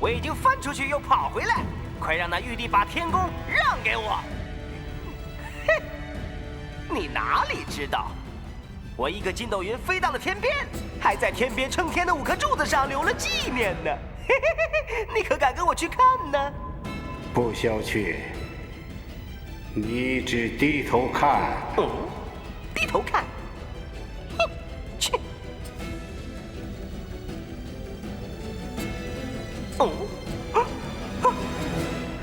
我已经翻出去又跑回来，快让那玉帝把天宫让给我！哼，你哪里知道，我一个筋斗云飞到了天边，还在天边撑天的5颗柱子上留了纪念呢。嘿嘿嘿嘿，你可敢跟我去看呢？不消去，你只低头看。低头看。哼，去。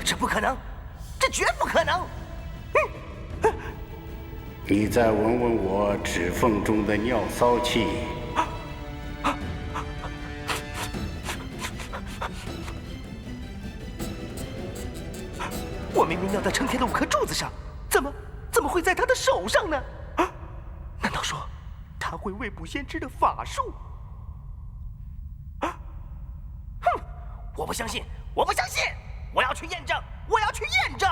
这不可能，这绝不可能！你再闻闻我指缝中的尿骚气。我明明尿在撑天的5颗柱子上，怎么会在他的手上呢？难道说他会未卜先知的法术？哼！我不相信！我不相信！我要去验证！我要去验证！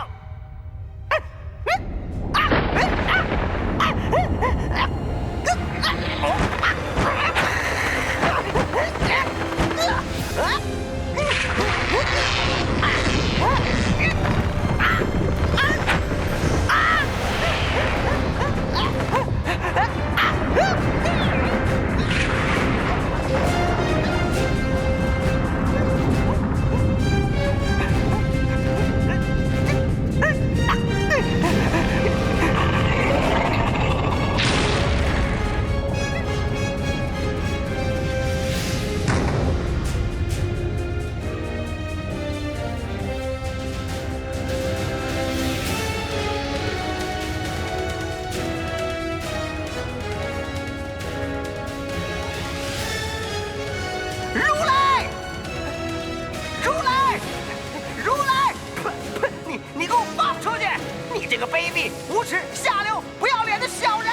这个卑鄙、无耻、下流、不要脸的小人！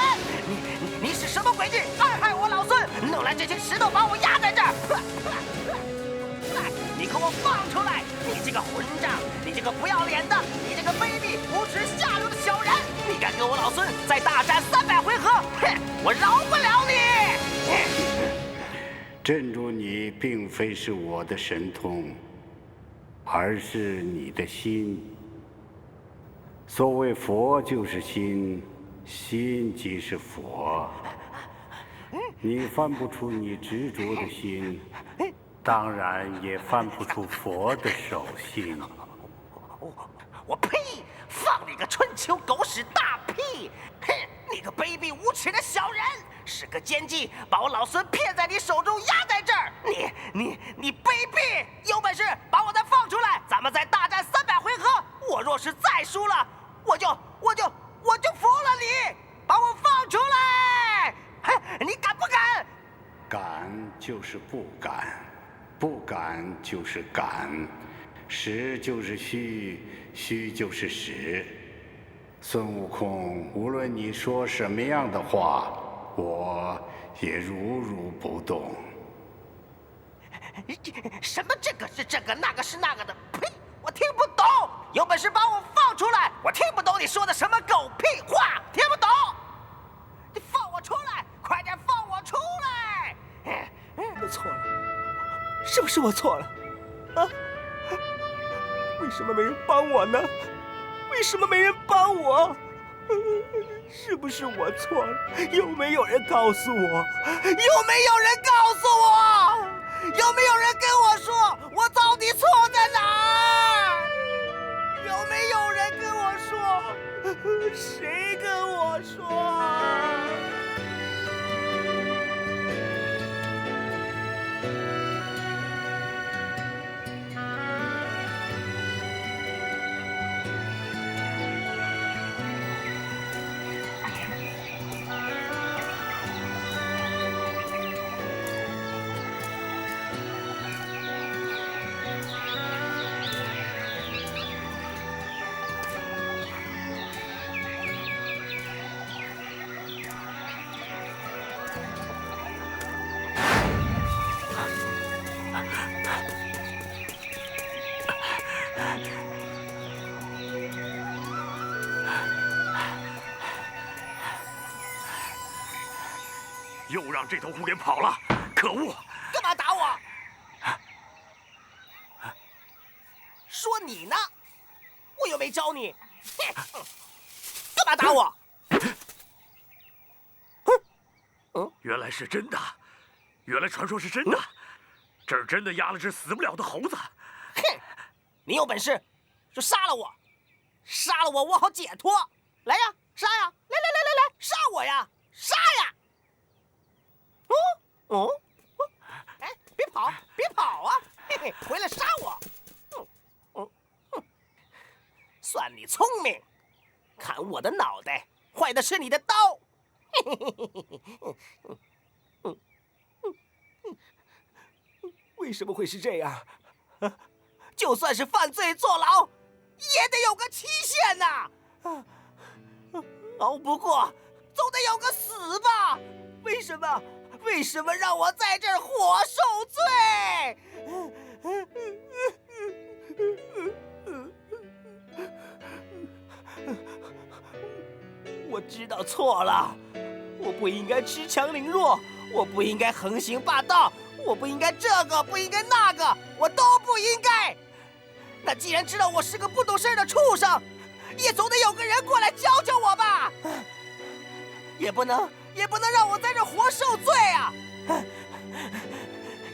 你是什么诡计，暗害我老孙，弄来这些石头把我压在这儿！来，你给我放出来！你这个混账！你这个不要脸的！你这个卑鄙、无耻、下流的小人！你敢跟我老孙再大战300回合？哼，我饶不了你！镇住你，并非是我的神通，而是你的心。所谓佛就是心，心即是佛。你翻不出你执着的心，当然也翻不出佛的手心。我呸！放你个春秋狗屎大屁！哼，你个卑鄙无耻的小人，是个奸计，把我老孙骗在你手中，压在这儿。你卑鄙！有本事把我再放出来，咱们再大战300回合。我若是再输了，我就服了你！把我放出来！哼，你敢不敢？敢就是不敢，不敢就是敢，实就是虚，虚就是实。孙悟空，无论你说什么样的话，我也如如不动。什么这个是这个，那个是那个的，呸！我听不懂。有本事把我放出来！我听不懂你说的什么狗屁话，听不懂。你放我出来，快点放我出来！我错了，是不是我错了？啊？为什么没人帮我呢？为什么没人帮我？是不是我错了？有没有人告诉我？有没有人告诉我？有没有人跟我说我到底错在哪儿？有没有人跟我说？谁跟我说？又让这头狐给跑了，可恶！干嘛打我？说你呢，我又没招你，干嘛打我？原来是真的，原来传说是真的，这儿真的压了只死不了的猴子。哼，你有本事就杀了我，杀了我，我好解脱。来呀，杀呀！来，杀我呀！杀呀！哎，别跑啊！嘿嘿，回来杀我！算你聪明，砍我的脑袋，坏的是你的刀。为什么会是这样？就算是犯罪坐牢，也得有个期限呐！熬不过，总得有个死吧？为什么？为什么让我在这儿活受罪？我知道错了，我不应该恃强凌弱，我不应该横行霸道，我不应该这个，不应该那个，我都不应该。那既然知道我是个不懂事的畜生，也总得有个人过来教教我吧。也不能让我在这活受罪啊！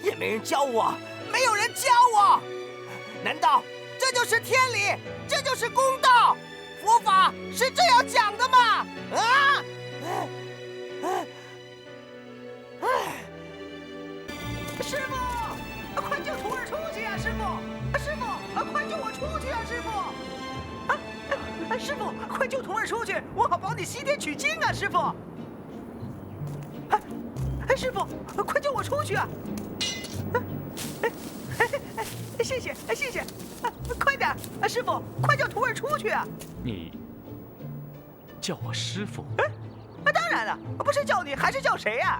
也没人教我，没有人教我。难道这就是天理？这就是公道？佛法是这样讲的吗？啊！师傅，快救徒儿出去啊！师傅，快救我出去啊！师傅，师傅，快救徒儿出去，我好保你西天取经啊！师傅，师傅，快救我出去啊！谢谢，快点，师傅，快叫徒儿出去啊！你叫我师傅？当然了，不是叫你还是叫谁呀？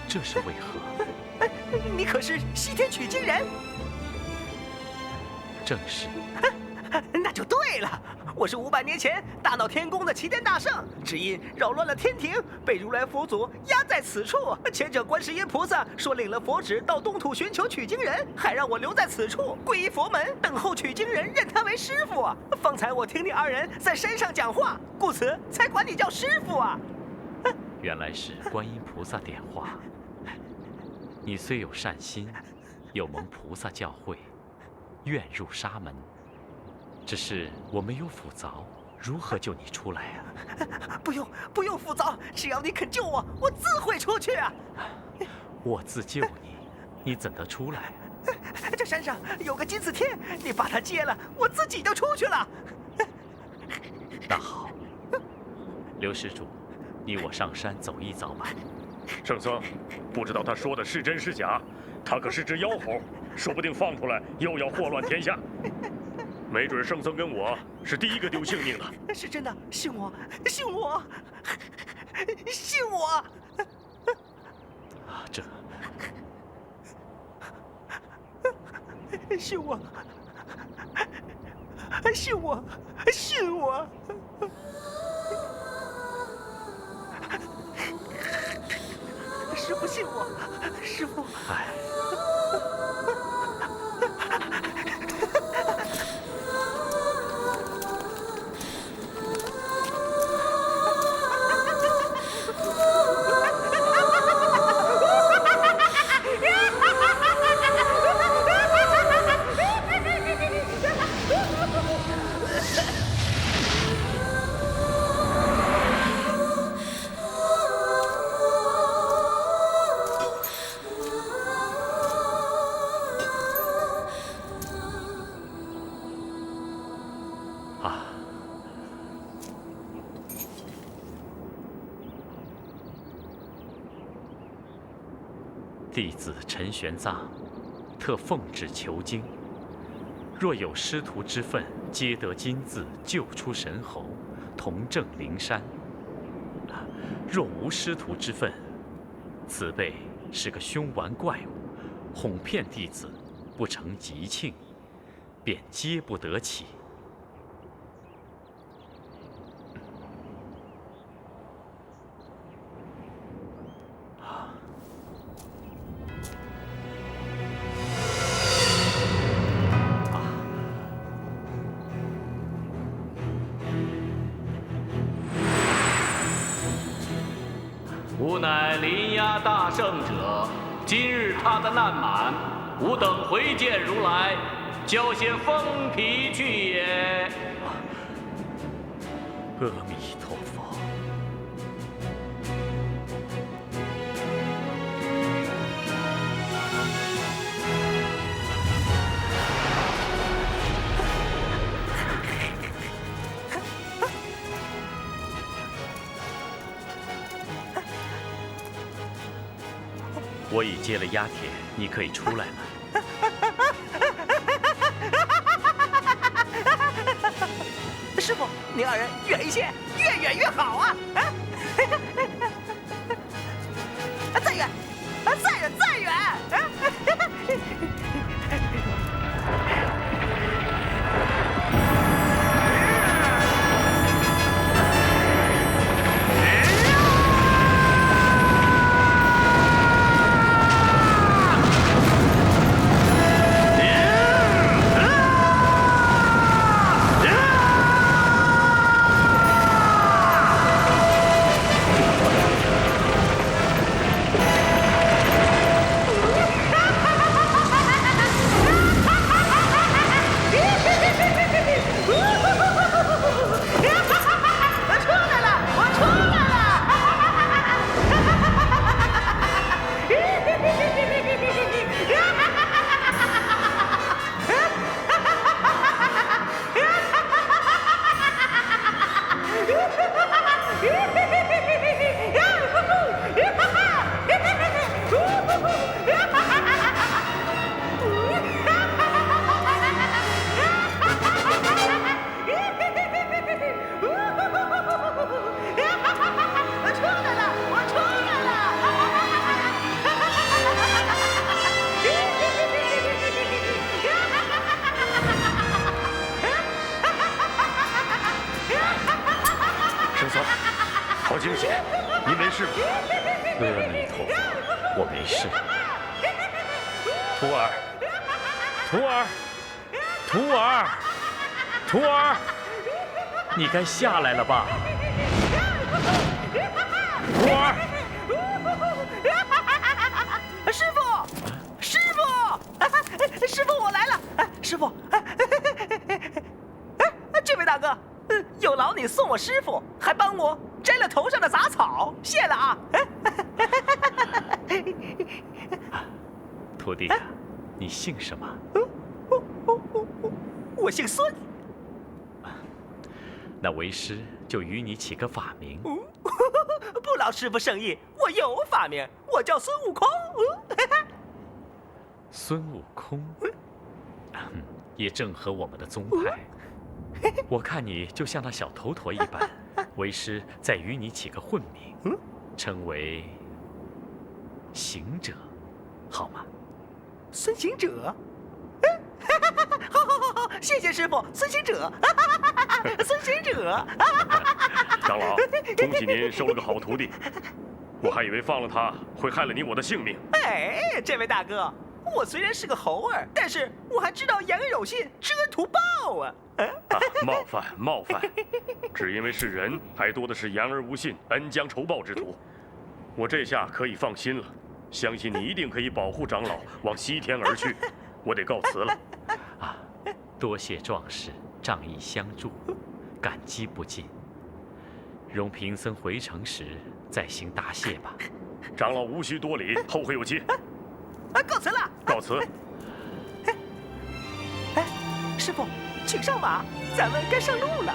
这是为何？你可是西天取经人。正是。那就对了，我是500年前大闹天宫的齐天大圣，只因扰乱了天庭，被如来佛祖压在此处。前者观世音菩萨说领了佛旨到东土寻求取经人，还让我留在此处皈依佛门，等候取经人认他为师傅啊。方才我听你二人在山上讲话，故此才管你叫师傅啊。原来是观音菩萨点化。你虽有善心，又蒙菩萨教诲，愿入沙门。只是我没有斧凿，如何救你出来啊？不用斧凿，只要你肯救我，我自会出去啊！我自救你，你怎得出来？这山上有个金字贴，你把它接了，我自己就出去了。那好，刘施主，你我上山走一遭吧。圣僧，不知道他说的是真是假，他可是只妖猴，说不定放出来又要祸乱天下。没准圣僧跟我是第一个丢性命的。是真的，信我，信我，信我！啊，这，信我，信我，信我！师父，信我，师父。哎。弟子陈玄奘，特奉旨求经。若有师徒之分，皆得金字救出神猴，同证灵山；若无师徒之分，此辈是个凶顽怪物，哄骗弟子，不成吉庆，便皆不得起。吾乃临崖大圣者，今日他的难满，吾等回见如来，交些封皮去也。阿弥陀佛。我已接了压帖，你可以出来了。师傅，您二人远一些，越远越好啊！再远，再远，再远！好惊险！您没事吧？阿弥陀佛，我没事。徒儿，徒儿，徒儿，徒儿，你该下来了吧？徒儿，师傅，师傅，师傅，我来了！师傅，这位大哥，有劳你送我师傅，还帮我摘了头上的杂草，谢了啊！徒弟，你姓什么？我姓孙。那为师就与你起个法名。不劳师傅圣意，我有法名，我叫孙悟空。孙悟空，也正合我们的宗派。我看你就像那小头陀一般，为师再与你起个混名，称为行者，好吗？孙行者。好，谢谢师傅，孙行者，孙行者。长老，恭喜您收了个好徒弟，我还以为放了他会害了你我的性命。哎，这位大哥，我虽然是个猴儿，但是我还知道言而有信，知恩图报啊！冒犯，只因为是人，还多的是言而无信、恩将仇报之徒。我这下可以放心了，相信你一定可以保护长老往西天而去。我得告辞了。多谢壮士仗义相助，感激不尽。容贫僧回城时再行答谢吧。长老无需多礼，后会有期。告辞了。告辞。师傅，请上马，咱们该上路了。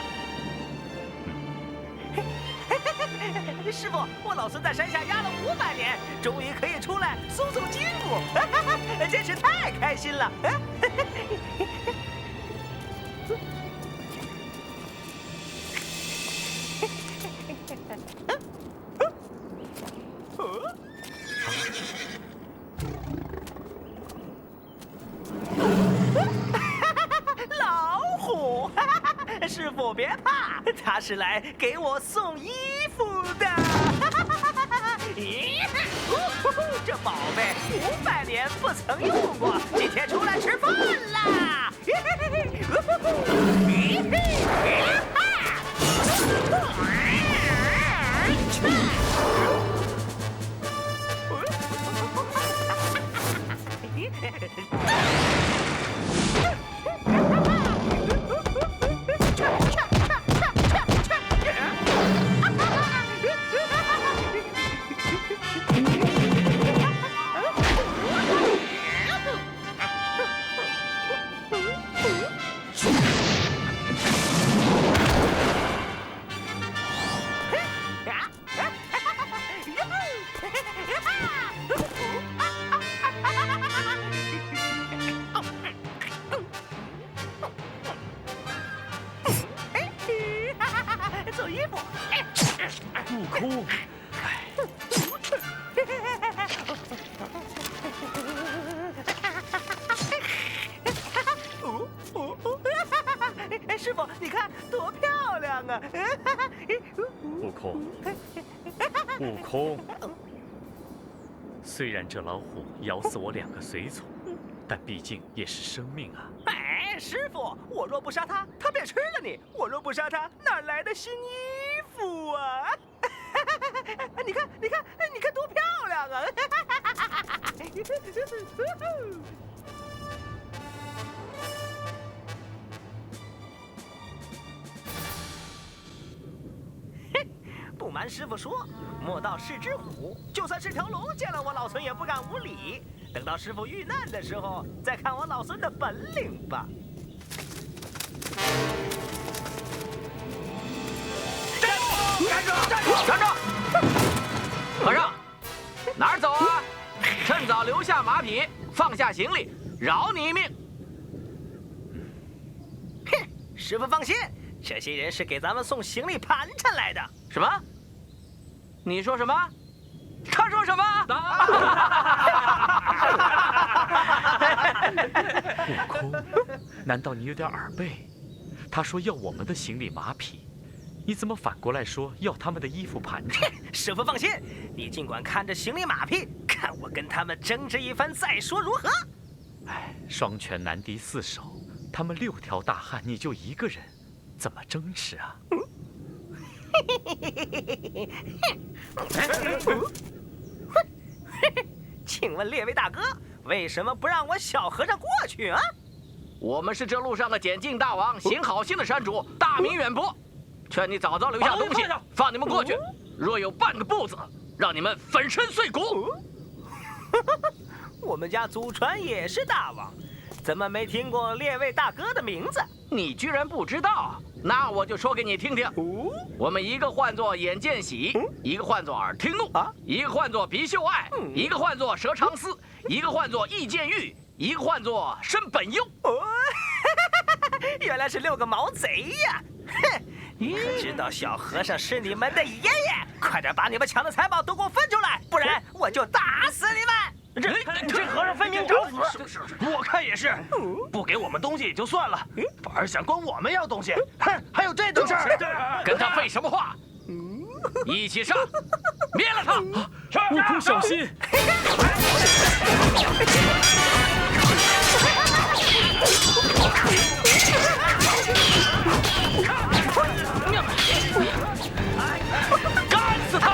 师傅，我老孙在山下压了500年，终于可以出来松松筋骨，真是太开心了。老虎，师傅别怕，他是来给我送衣服的。咦，这宝贝500年不曾用过，今天出来吃饭啦！走衣服。悟空，师傅，你看多漂亮啊！悟空，悟空。虽然这老虎咬死我2个随从，但毕竟也是生命啊！哎，师傅，我若不杀他，他便吃了你；我若不杀他，哪来的新衣服啊？你看，你看，你看多漂亮啊！不瞒师傅说，莫道是只虎，就算是条龙，见了我老孙也不敢无礼。等到师傅遇难的时候，再看我老孙的本领吧。站住！站住！站住！和尚，哪儿走啊？趁早留下马匹，放下行李，饶你一命。哼，师傅放心，这些人是给咱们送行李盘缠来的。什么？你说什么？他说什么？悟空，难道你有点耳背？他说要我们的行李马匹，你怎么反过来说要他们的衣服盘缠？师傅放心，你尽管看着行李马匹，看我跟他们争执一番再说如何？哎，双拳难敌4手，他们6条大汉，你就1个人，怎么争执啊？请问列位大哥，为什么不让我小和尚过去啊？我们是这路上的检境大王，行好心的山主，大名远播，劝你早早留下东西，放你们过去。若有半个不字，让你们粉身碎骨。我们家祖传也是大王，怎么没听过列位大哥的名字？你居然不知道？那我就说给你听听。我们一个唤作眼见喜，一个唤作耳听怒，一个唤作鼻嗅爱，一个唤作舌长思，一个唤作意见欲，一个唤作身本优。原来是6个毛贼呀！哼，可知道小和尚是你们的爷爷？快点把你们抢的财宝都给我分出来，不然我就打死你们！这和尚分明找死！我看也是，不给我们东西也就算了，反而想管我们要东西，哼，还有这等事儿！跟他废什么话？一起上，灭了他！悟空小心！干死他！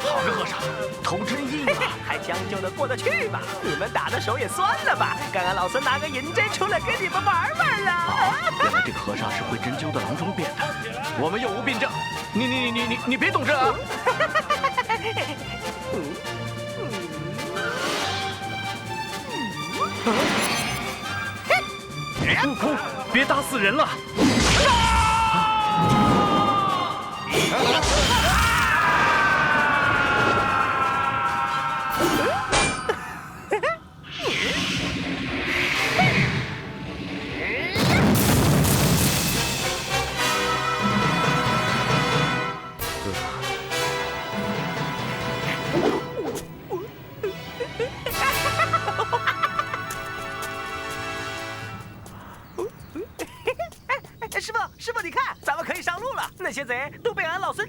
好个和尚，头真硬啊！还将就的过得去吧？你们打的手也酸了吧？刚刚老孙拿个银针出来跟你们玩玩了。原来这个和尚是会针灸的郎中变的。我们又无病症，你别懂这啊！悟空，别打死人了！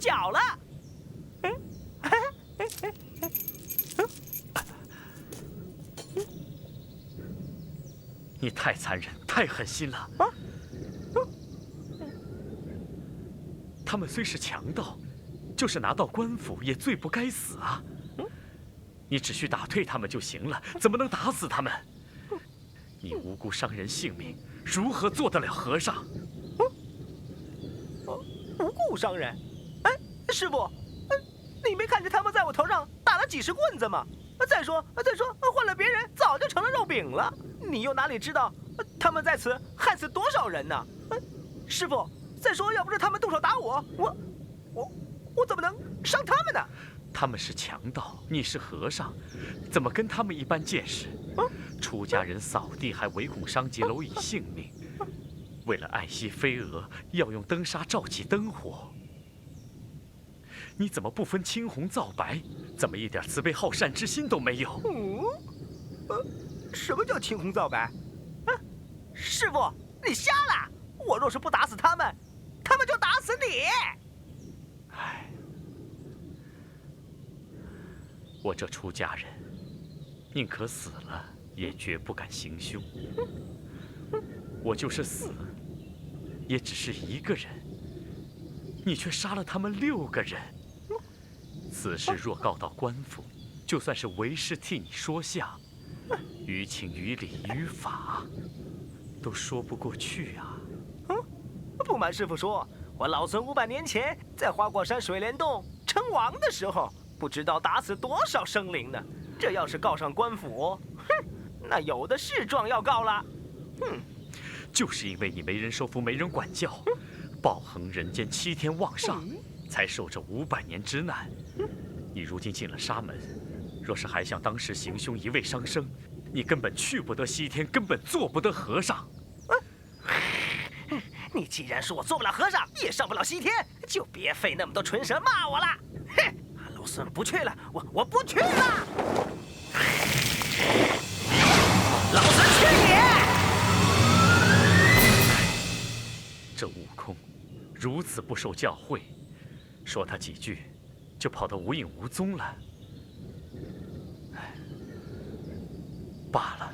脚了。你太残忍，太狠心了！啊！他们虽是强盗，就是拿到官府也罪不该死啊！你只需打退他们就行了，怎么能打死他们？你无辜伤人性命，如何做得了和尚？无故伤人？哎，师傅，你没看见他们在我头上打了几十棍子吗？再说，换了别人早就成了肉饼了。你又哪里知道他们在此害死多少人呢？师傅，再说，要不是他们动手打我，我怎么能伤他们呢？他们是强盗，你是和尚，怎么跟他们一般见识？出家人扫地还唯恐伤及蝼蚁性命，为了爱惜飞蛾，要用灯纱照起灯火。你怎么不分青红皂白？怎么一点慈悲好善之心都没有？什么叫青红皂白？师傅，你瞎了！我若是不打死他们，他们就打死你。唉，我这出家人，宁可死了，也绝不敢行凶。我就是死，也只是一个人，你却杀了他们6个人。此事若告到官府，就算是为师替你说相，于情于理于法，都说不过去啊！不瞒师傅说，我老孙500年前在花果山水帘洞称王的时候，不知道打死多少生灵呢。这要是告上官府，那有的是状要告了。就是因为你没人收服，没人管教，暴横人间，7天望上，才受这500年之难。你如今进了沙门，若是还像当时行凶，一味伤生，你根本去不得西天，根本做不得和尚。你既然说我做不了和尚，也上不了西天，就别费那么多唇舌骂我了。哼，老孙不去了，我不去了。老孙去你！这悟空如此不受教诲，说他几句，就跑得无影无踪了。唉，罢了。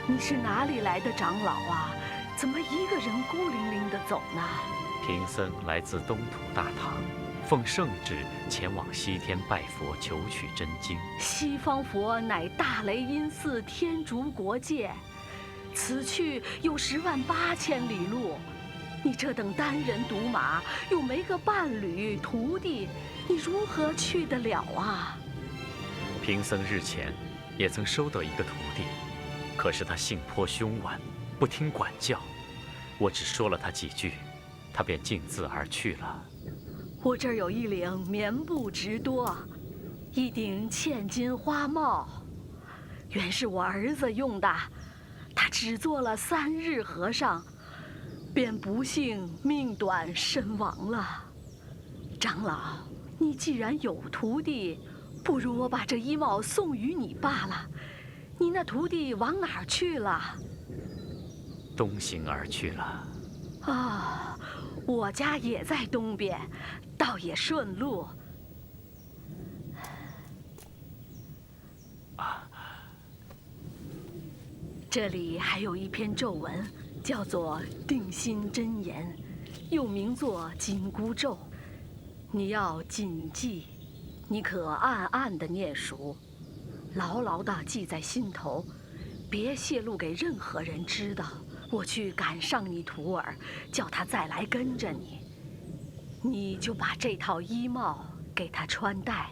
你是哪里来的长老啊？怎么一个人孤零零地走呢？贫僧来自东土大唐，奉圣旨前往西天拜佛，求取真经。西方佛乃大雷音寺天竺国界，此去有108000里路。你这等单人独马，又没个伴侣徒弟，你如何去得了啊？贫僧日前也曾收到一个徒弟，可是他性颇凶顽，不听管教。我只说了他几句，他便径自而去了。我这儿有一领棉布直多，一顶嵌金花帽，原是我儿子用的。他只做了3日和尚，便不幸命短身亡了。长老，你既然有徒弟，不如我把这衣帽送与你罢了。你那徒弟往哪儿去了？东行而去了。啊，我家也在东边，倒也顺路。这里还有一篇咒文，叫做定心真言，又名作紧箍咒。你要谨记，你可暗暗地念熟，牢牢地记在心头，别泄露给任何人知道。我去赶上你徒儿，叫他再来跟着你，你就把这套衣帽给给他穿戴。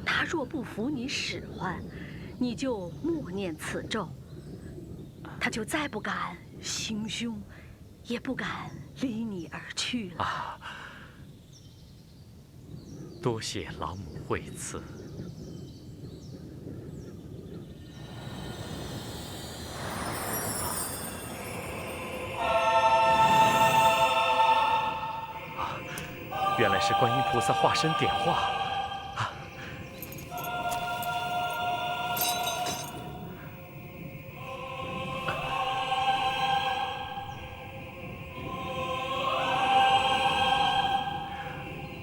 他若不服你使唤，你就默念此咒，他就再不敢行凶，也不敢离你而去了。多谢老母惠赐。原来是观音菩萨化身点化。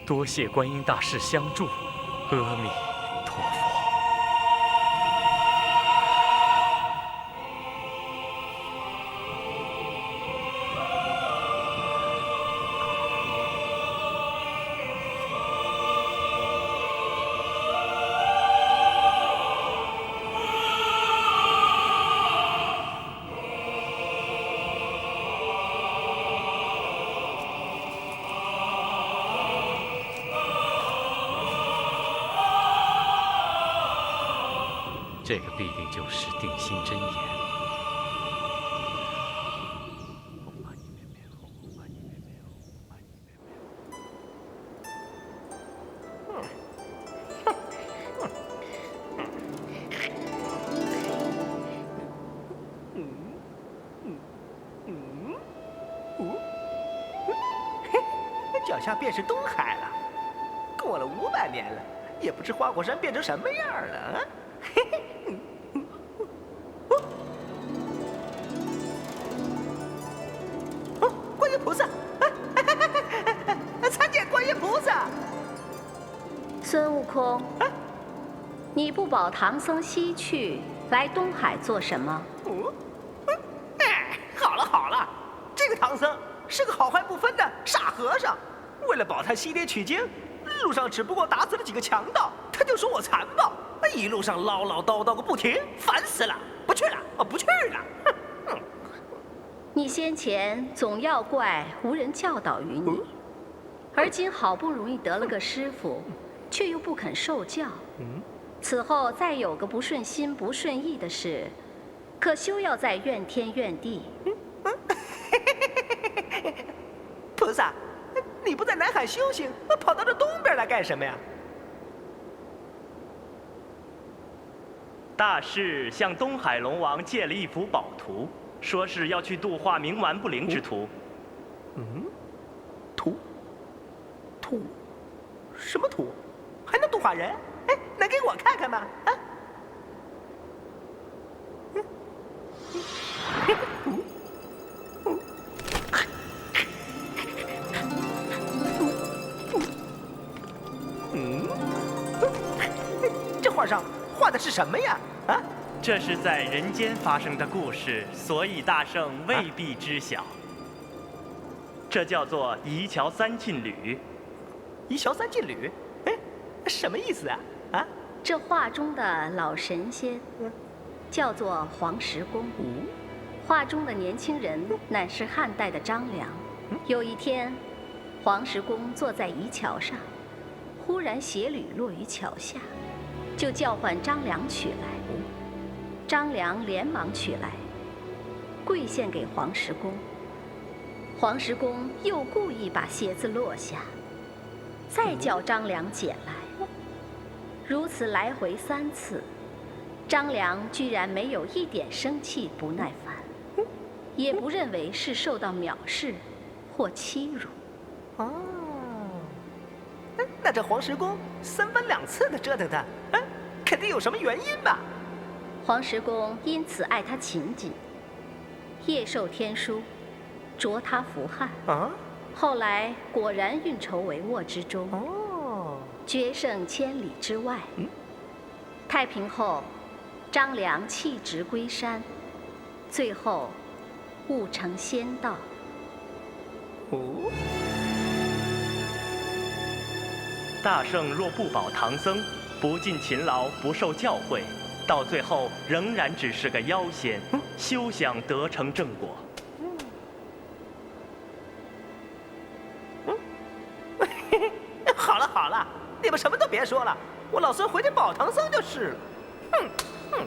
多谢观音大士相助，阿弥陀佛。这个必定就是定心真言。脚下便是东海了。过了500年了，也不知花果山变成什么样了啊！观音菩萨，参见观音菩萨。孙悟空，你不保唐僧西去，来东海做什么？好了好了，这个唐僧是个好坏不分的傻和尚，为了保他西天取经，路上只不过打死了几个强盗，他就说我残暴，一路上唠唠叨叨个不停，烦死了！不去了，不去了。你先前总要怪无人教导于你，而今好不容易得了个师傅，却又不肯受教。此后再有个不顺心不顺意的事，可休要再怨天怨地。菩萨，你不在南海修行，跑到这东边来干什么呀？大士向东海龙王借了一幅宝图，说是要去度化冥顽不灵之徒。图？什么图？还能度化人？哎，能给我看看吗？啊？这画上画的是什么呀？啊？这是在人间发生的故事，所以大圣未必知晓。这叫做移桥三进旅。移桥三进旅？哎，什么意思啊？啊？这画中的老神仙叫做黄石公，画中的年轻人乃是汉代的张良。有一天，黄石公坐在移桥上，忽然鞋履落于桥下，就叫唤张良取来。张良连忙取来，跪献给黄石公。黄石公又故意把鞋子落下，再叫张良捡来。如此来回3次，张良居然没有一点生气不耐烦，也不认为是受到藐视或欺辱。哦，那这黄石公3番2次的折腾他，肯定有什么原因吧？黄石公因此爱他勤谨，夜受天书，着他服汉。后来果然运筹帷幄之中，决胜千里之外。太平后，张良弃职归山，最后悟成仙道。大圣若不保唐僧，不尽勤劳，不受教诲，到最后仍然只是个妖仙，休想得成正果。好了好了，们什么都别说了，我老孙回去保唐僧就是了。哼哼。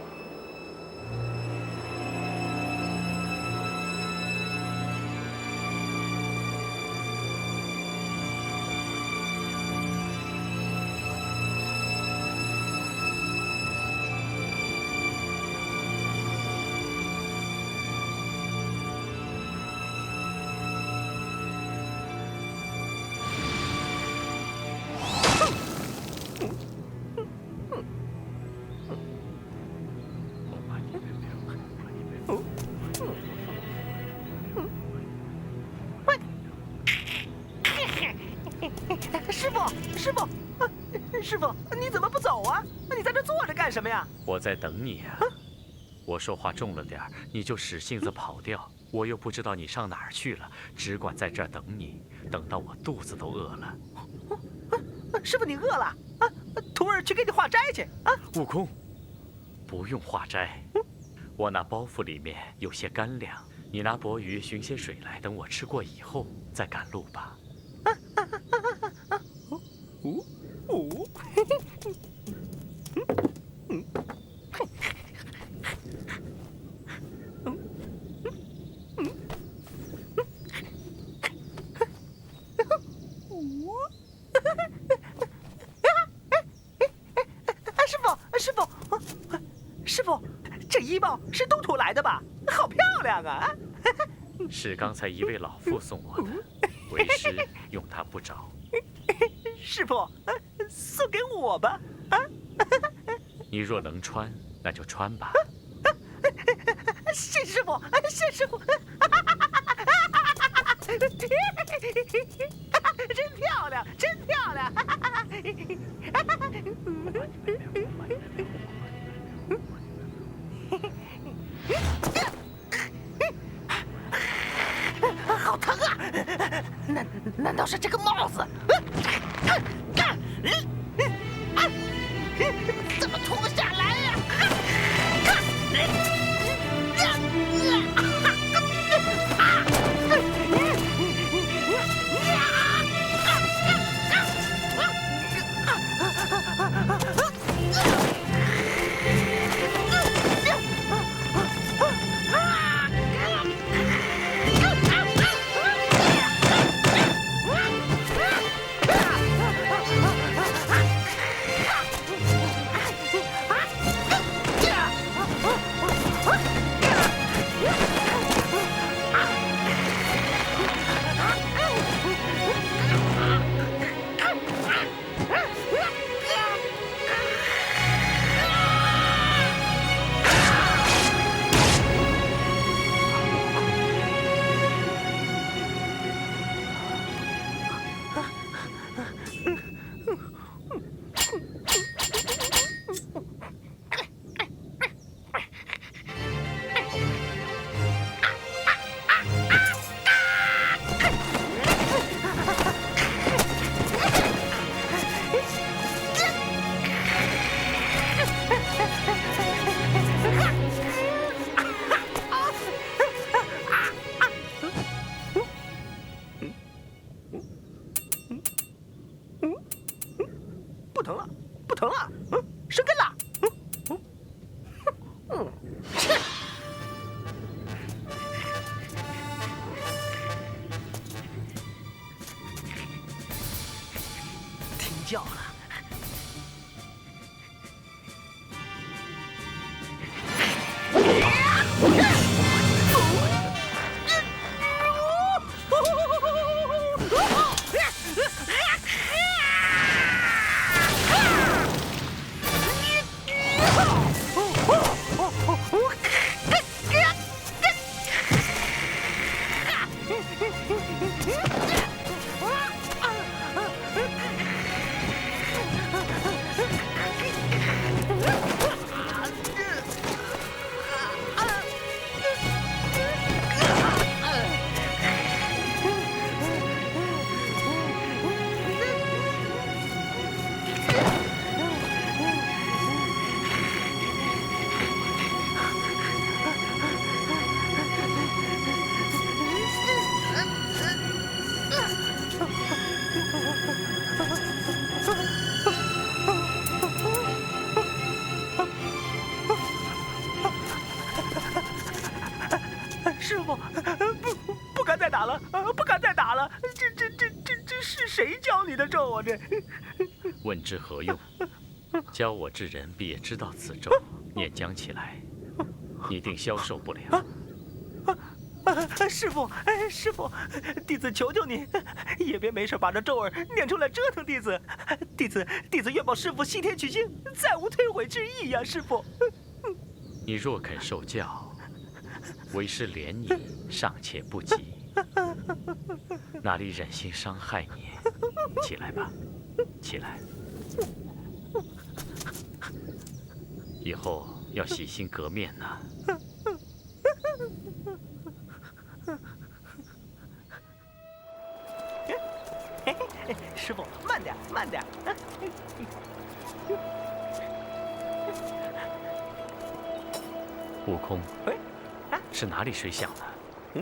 师傅，你怎么不走啊？你在这坐着干什么呀？我在等你啊。我说话重了点儿，你就使性子跑掉。我又不知道你上哪儿去了，只管在这儿等你，等到我肚子都饿了。师傅，你饿了啊？徒儿去给你化斋去啊！悟空，不用化斋，我那包袱里面有些干粮，你拿钵盂寻些水来，等我吃过以后再赶路吧。师傅，这衣帽是东土来的吧？好漂亮啊！是刚才一位老妇送我的，为师用它不着。师傅，送给我吧。啊！你若能穿，那就穿吧。谢师傅，谢师傅。真漂亮，真漂亮！好疼啊！难道是这个帽子？怎么脱不下来呀？叫了。师傅，不敢再打了，不敢再打了。这是谁教你的咒啊？这问之何用？教我之人必也知道此咒，念将起来，你定消受不了。师傅，弟子求求你，也别没事把这咒儿念出来折腾弟子。弟子愿保师傅西天取经，再无退悔之意呀，师傅。你若肯受教，为师怜你尚且不及，哪里忍心伤害你？起来吧，起来。以后要洗心革面呐。师傅，慢点，慢点。悟空，是哪里水响呢？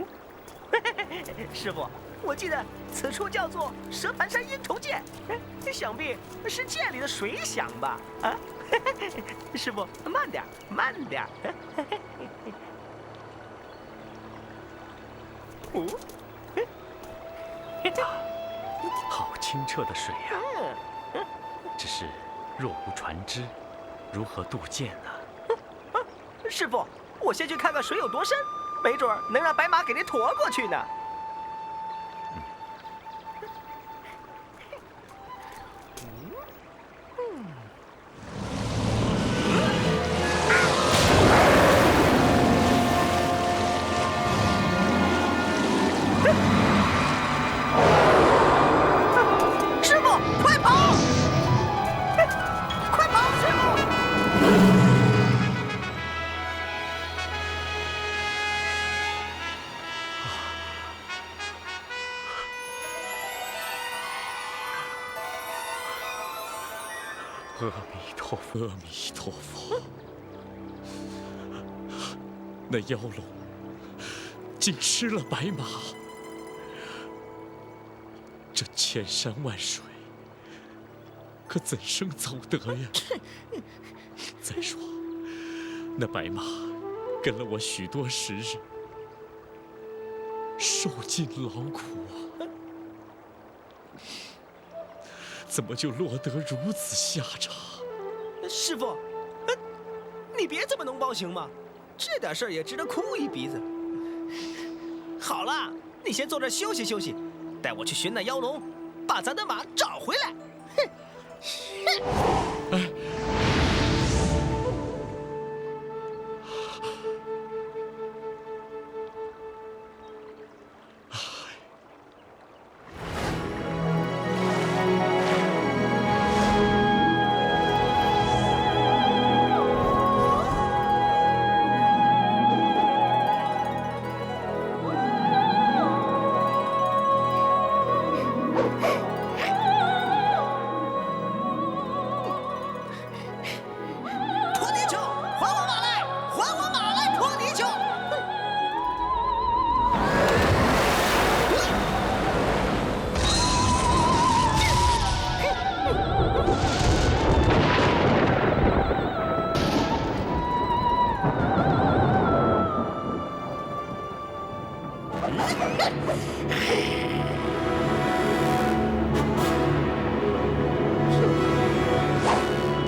师傅，我记得此处叫做蛇盘山阴虫涧，想必是涧里的水响吧？啊，师傅，慢点，慢点。好清澈的水呀！只是若无船只，如何渡涧呢？师傅，我先去看看水有多深，没准能让白马给您驮过去呢。师傅，快跑！快跑，师傅！阿弥陀佛，阿弥陀佛！那妖龙竟吃了白马，这千山万水，可怎生走得呀？再说，那白马跟了我许多时日，受尽劳苦啊！怎么就落得如此下场？师傅，你别这么脓包行吗？这点事儿也值得哭一鼻子。好了，你先坐这儿休息休息，带我去寻那妖龙，把咱的马找回来。哼！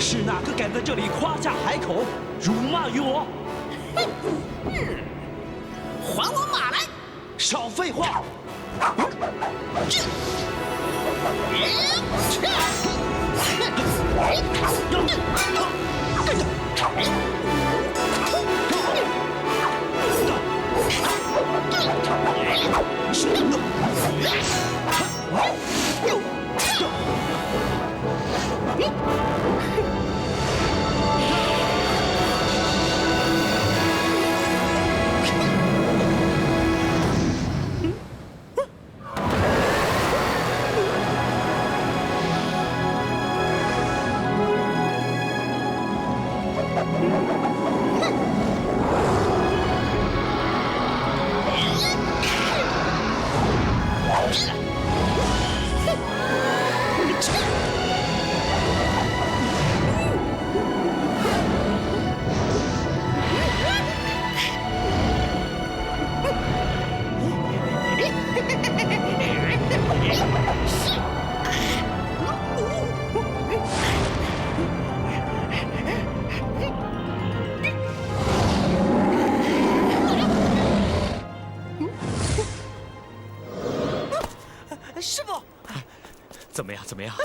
是哪个敢在这里夸下海口，辱骂于我？还我马来！少废话！师傅，怎么样？怎么样？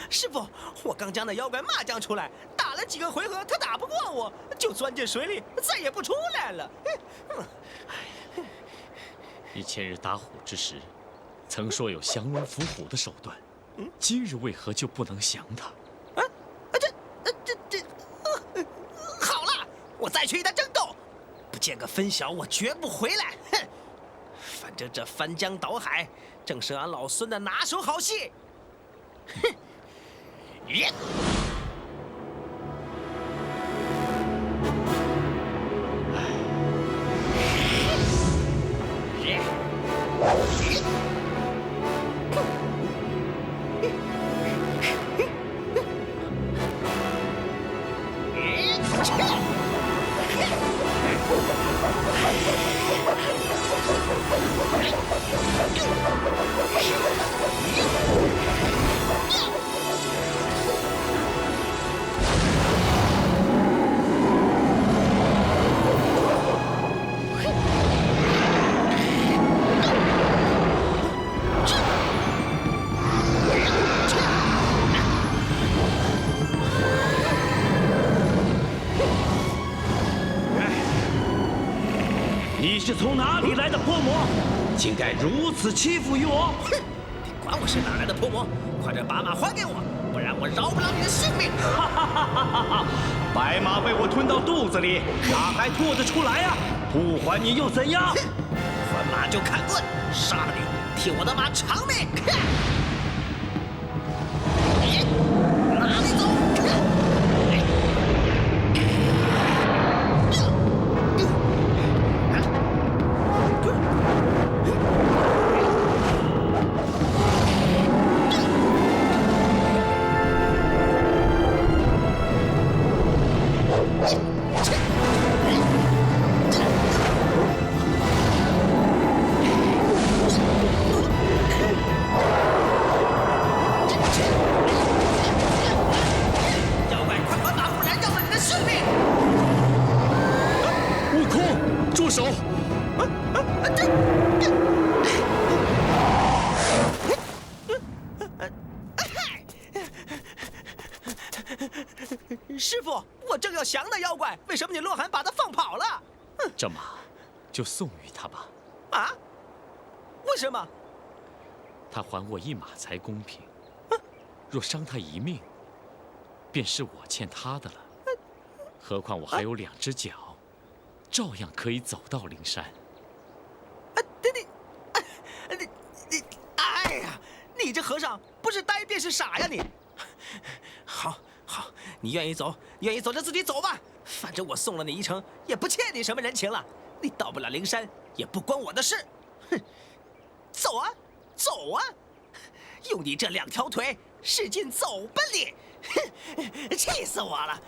师傅，我刚将那妖怪骂将出来，打了几个回合，他打不过我，就钻进水里，再也不出来了。你前日打虎之时，曾说有降龙伏虎的手段，今日为何就不能降他？好了，我再去与他争斗，不见个分晓，我绝不回来。哼，反正这翻江倒海，正是俺老孙的拿手好戏。哼，耶！你是从哪里来的泼魔？竟敢如此欺负于我！哼，你管我是哪来的泼魔？快点把马还给我，不然我饶不了你的性命！哈哈哈哈哈！白马被我吞到肚子里，哪还吐得出来呀？不还你又怎样？还马就砍棍，杀了你，替我的马偿命！哪里走？师傅，我正要降那妖怪，为什么你洛寒把他放跑了？这马就送与他吧。啊？为什么？他还我一马才公平。若伤他一命，便是我欠他的了。何况我还有2只脚，照样可以走到灵山。你，哎呀，你这和尚不是呆便是傻呀你！好，你愿意走就自己走吧，反正我送了你一程，也不欠你什么人情了。你到不了灵山，也不关我的事。哼，走啊，用你这2条腿，使劲走吧你！哼，气死我了！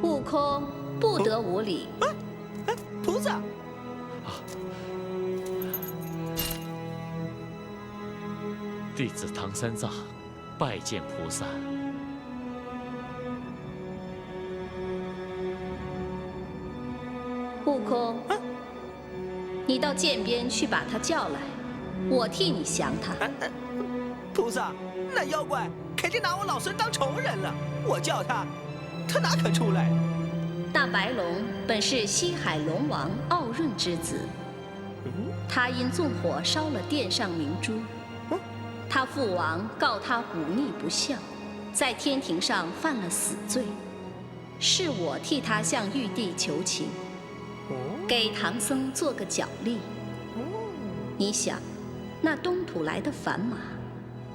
悟空不得无礼。菩萨。弟子唐三藏，拜见菩萨。悟空，你到涧边去把他叫来，我替你降他。菩萨，那妖怪肯定拿我老孙当仇人了，我叫他，他哪肯出来？那白龙本是西海龙王傲润之子，他因纵火烧了殿上明珠，他父王告他忤逆不孝，在天庭上犯了死罪，是我替他向玉帝求情，给唐僧做个脚力。你想，那东土来的凡马，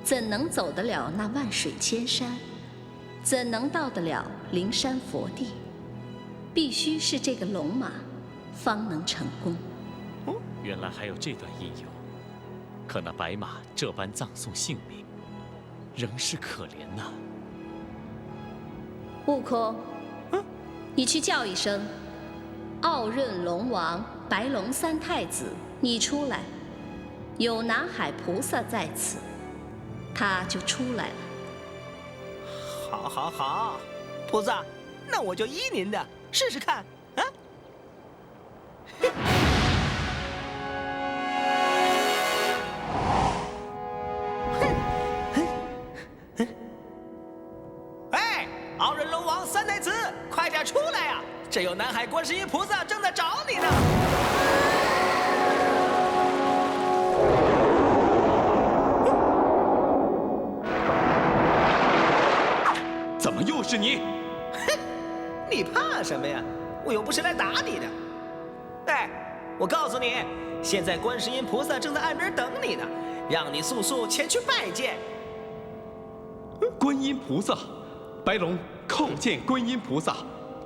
怎能走得了那万水千山？怎能到得了灵山佛地？必须是这个龙马，方能成功。原来还有这段因由，可那白马这般葬送性命，仍是可怜呐。悟空，你去叫一声，傲润龙王、白龙3太子，你出来。有南海菩萨在此，他就出来了。好，菩萨，那我就依您的，试试看啊。哎，傲人龙王三太子，快点出来呀！这有南海观世音菩萨正在找你呢。怎么又是你？哼，你怕什么呀？我又不是来打你的。哎，我告诉你，现在观世音菩萨正在岸边等你呢，让你速速前去拜见。观音菩萨，白龙叩见观音菩萨，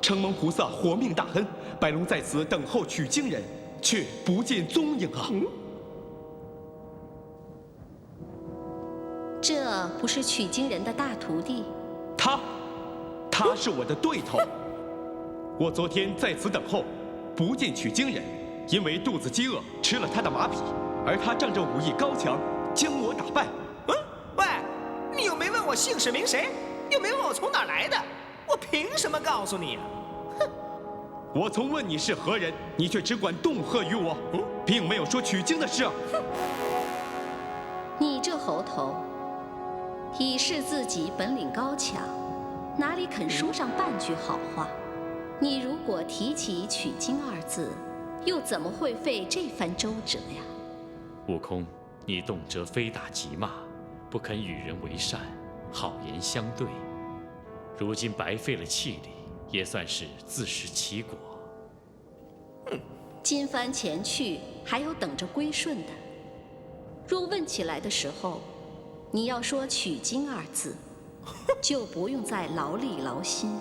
承蒙菩萨活命大恩，白龙在此等候取经人，却不见踪影啊！这不是取经人的大徒弟？他是我的对头。我昨天在此等候，不见取经人，因为肚子饥饿，吃了他的马匹，而他仗着武艺高强，将我打败。喂，你又没问我姓氏名谁，又没问我从哪儿来的，我凭什么告诉你啊？哼！我从问你是何人，你却只管恫吓于我，并没有说取经的事啊！你这猴头，以示自己本领高强，哪里肯说上半句好话？你如果提起取经二字，又怎么会费这番周折呀？悟空，你动辄非打即骂，不肯与人为善，好言相对，如今白费了气力，也算是自食其果。今番前去，还有等着归顺的。若问起来的时候，你要说取经二字，就不用再劳力劳心，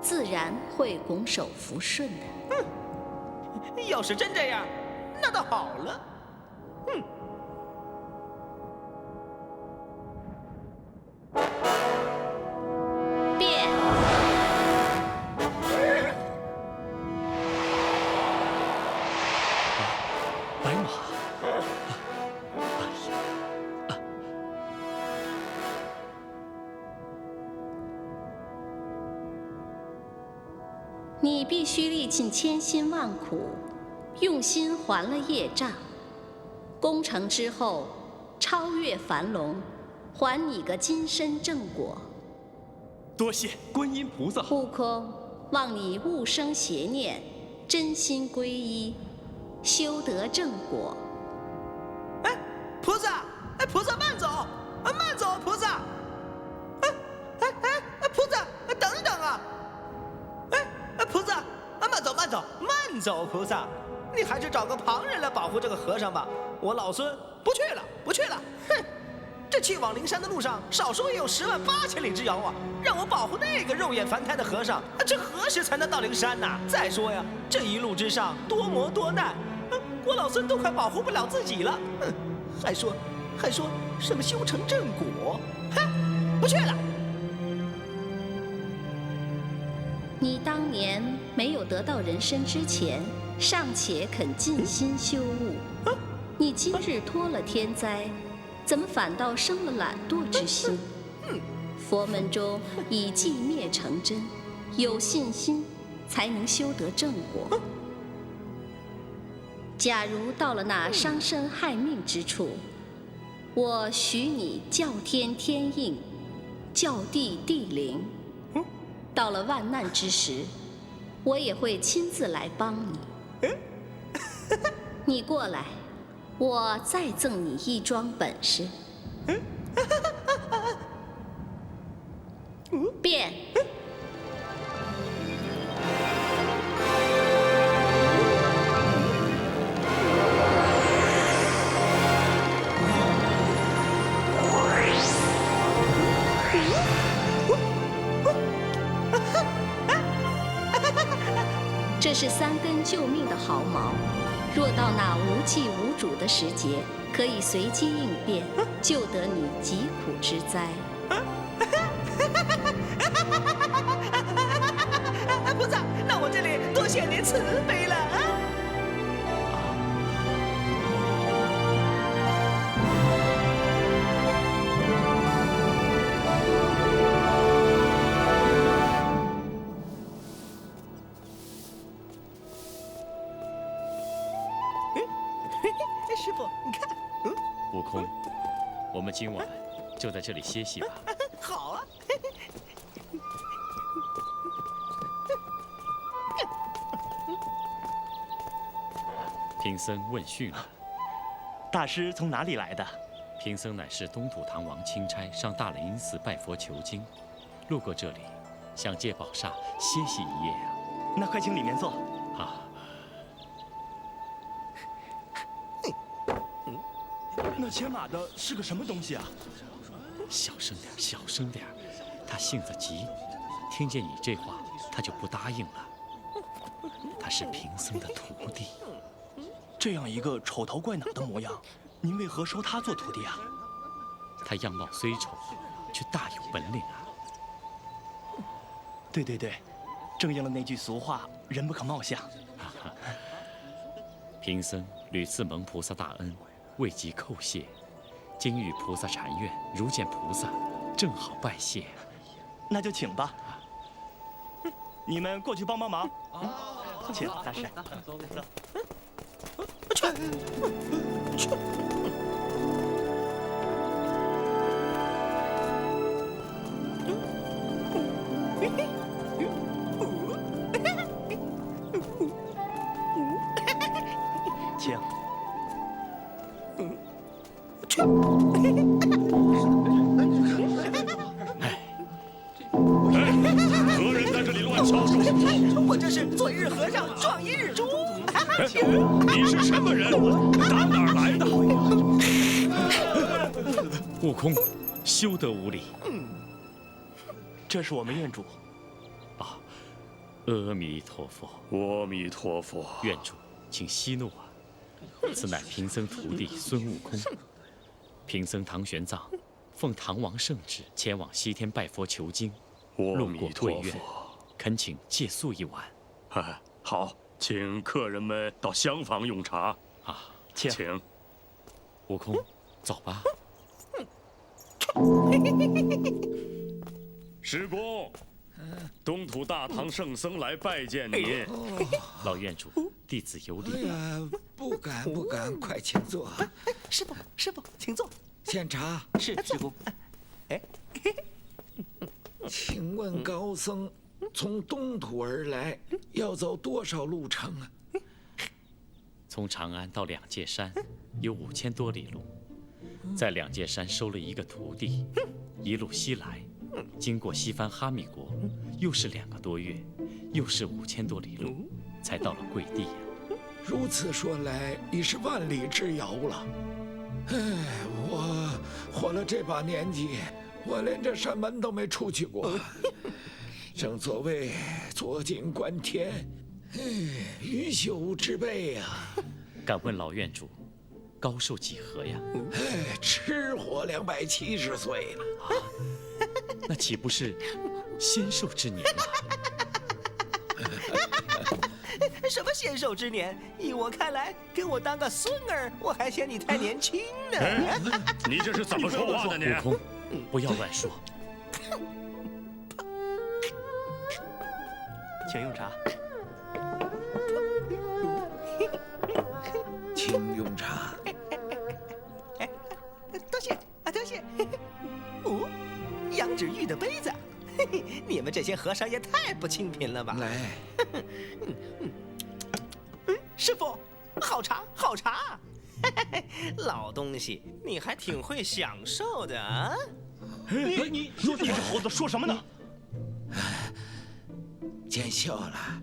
自然会拱手服顺的。要是真这样，那倒好了。变！白马。你必须历尽千辛万苦，用心还了业障，功成之后，超越樊笼，还你个金身正果。多谢观音菩萨。悟空，望你勿生邪念，真心皈依，修得正果。哎，菩萨，哎，菩萨慢走，慢走，菩萨。菩萨，等等啊！菩萨，慢走，慢走，慢走，菩萨，你还是找个旁人来保护这个和尚吧。我老孙不去了，不去了。哼，这去往灵山的路上，少说也有108000里之遥啊！让我保护那个肉眼凡胎的和尚，这何时才能到灵山呢？再说呀，这一路之上多磨多难，我老孙都快保护不了自己了。还说什么修成正果？哼，不去了。你当年没有得到人身之前，尚且肯尽心修悟，你今日脱了天灾，怎么反倒生了懒惰之心？佛门中以寂灭成真，有信心才能修得正果。假如到了那伤身害命之处，我许你叫天天应，叫地地灵。到了万难之时，我也会亲自来帮你。你过来，我再赠你一桩本事。变！这是3根救命的毫毛，若到那无际无主的时节，可以随机应变，救得你疾苦之灾。菩萨，那我这里多谢您慈悲了。空，我们今晚就在这里歇息吧。好啊。贫僧问讯了。大师从哪里来的？贫僧乃是东土唐王钦差，上大雷音寺拜佛求经，路过这里，想借宝刹歇息一夜啊。那快请里面坐。啊。那牵马的是个什么东西啊？小声点，小声点，他性子急，听见你这话，他就不答应了。他是贫僧的徒弟。这样一个丑头怪脑的模样，您为何收他做徒弟啊？他样貌虽丑，却大有本领啊！对对对，正应了那句俗话：人不可貌相。贫僧屡次蒙菩萨大恩，未及叩谢，今遇菩萨禅院，如见菩萨，正好拜谢。那就请吧。你们过去帮帮忙。请大师。走。去。请。去。何人在这里乱敲？我这是做一日和尚撞一日钟。你是什么人？打哪儿来的？悟空，休得无礼。这是我们院主。啊，阿弥陀佛。阿弥陀佛。院主，请息怒啊！此乃贫僧徒弟孙悟空。贫僧唐玄奘，奉唐王圣旨前往西天拜佛求经，路过贵院，恳请借宿一晚。好。请客人们到厢房用茶啊，请。悟空，走吧。师公，东土大唐圣僧来拜见您。老院主，弟子有礼。哎呀，不敢，快请坐。师傅，请坐。献茶。是师公。哎，请问高僧，从东土而来，要走多少路程啊？从长安到两界山，有5000多里路。在两界山收了一个徒弟，一路西来，经过西番哈密国，又是2个多月，又是5000多里路，才到了贵地呀。如此说来，已是万里之遥了。哎，我活了这把年纪，我连这山门都没出去过。正所谓坐井观天，鱼朽之辈呀。敢问老院主，高寿几何呀？吃活270岁了。啊，那岂不是仙寿之年了？什么仙寿之年？依我看来，跟我当个孙儿，我还嫌你太年轻呢。你这是怎么说话的你？悟空，不要乱说。请用茶。请用茶。多谢。哦，羊脂玉的杯子，你们这些和尚也太不清贫了吧！来，师傅，好茶。老东西，你还挺会享受的啊！你这猴子说什么呢？见笑了。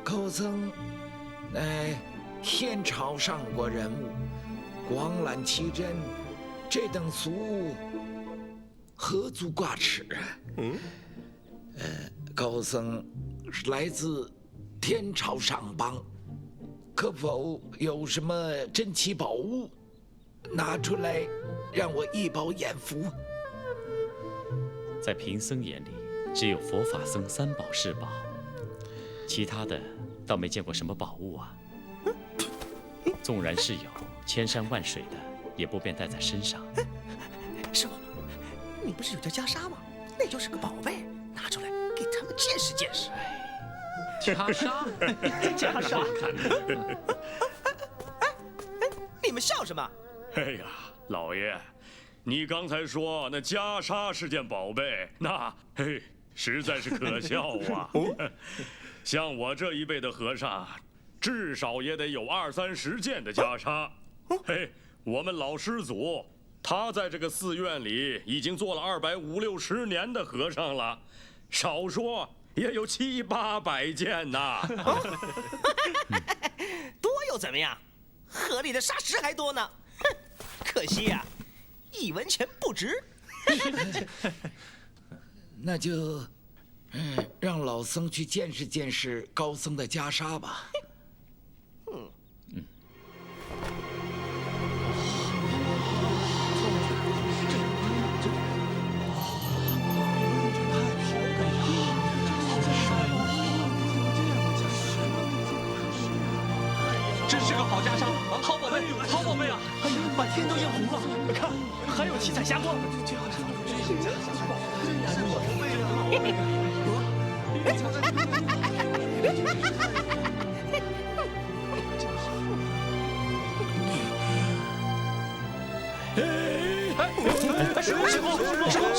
高僧乃天朝上国人物，广揽奇珍，这等俗物何足挂齿啊？高僧是来自天朝上邦，可否有什么珍奇宝物拿出来，让我一饱眼福？在贫僧眼里，只有佛法僧3宝4宝，其他的倒没见过什么宝物啊。纵然是有千山万水的，也不便带在身上。师傅，你不是有条袈裟吗？那就是个宝贝，拿出来给他们见识见识。袈裟，你们笑什么？哎呀，老爷，你刚才说那袈裟是件宝贝，那嘿，实在是可笑啊！像我这一辈的和尚，至少也得有20-30件的袈裟。嘿，我们老师祖，他在这个寺院里已经做了250-60年的和尚了，少说也有700-800件呐。多又怎么样？河里的沙石还多呢。哼，可惜呀，1文钱不值。那就，让老僧去见识见识高僧的袈裟吧。真是个好袈裟，好宝贝，好宝贝啊！哎呀，把天都映红了，看，还有七彩霞光。师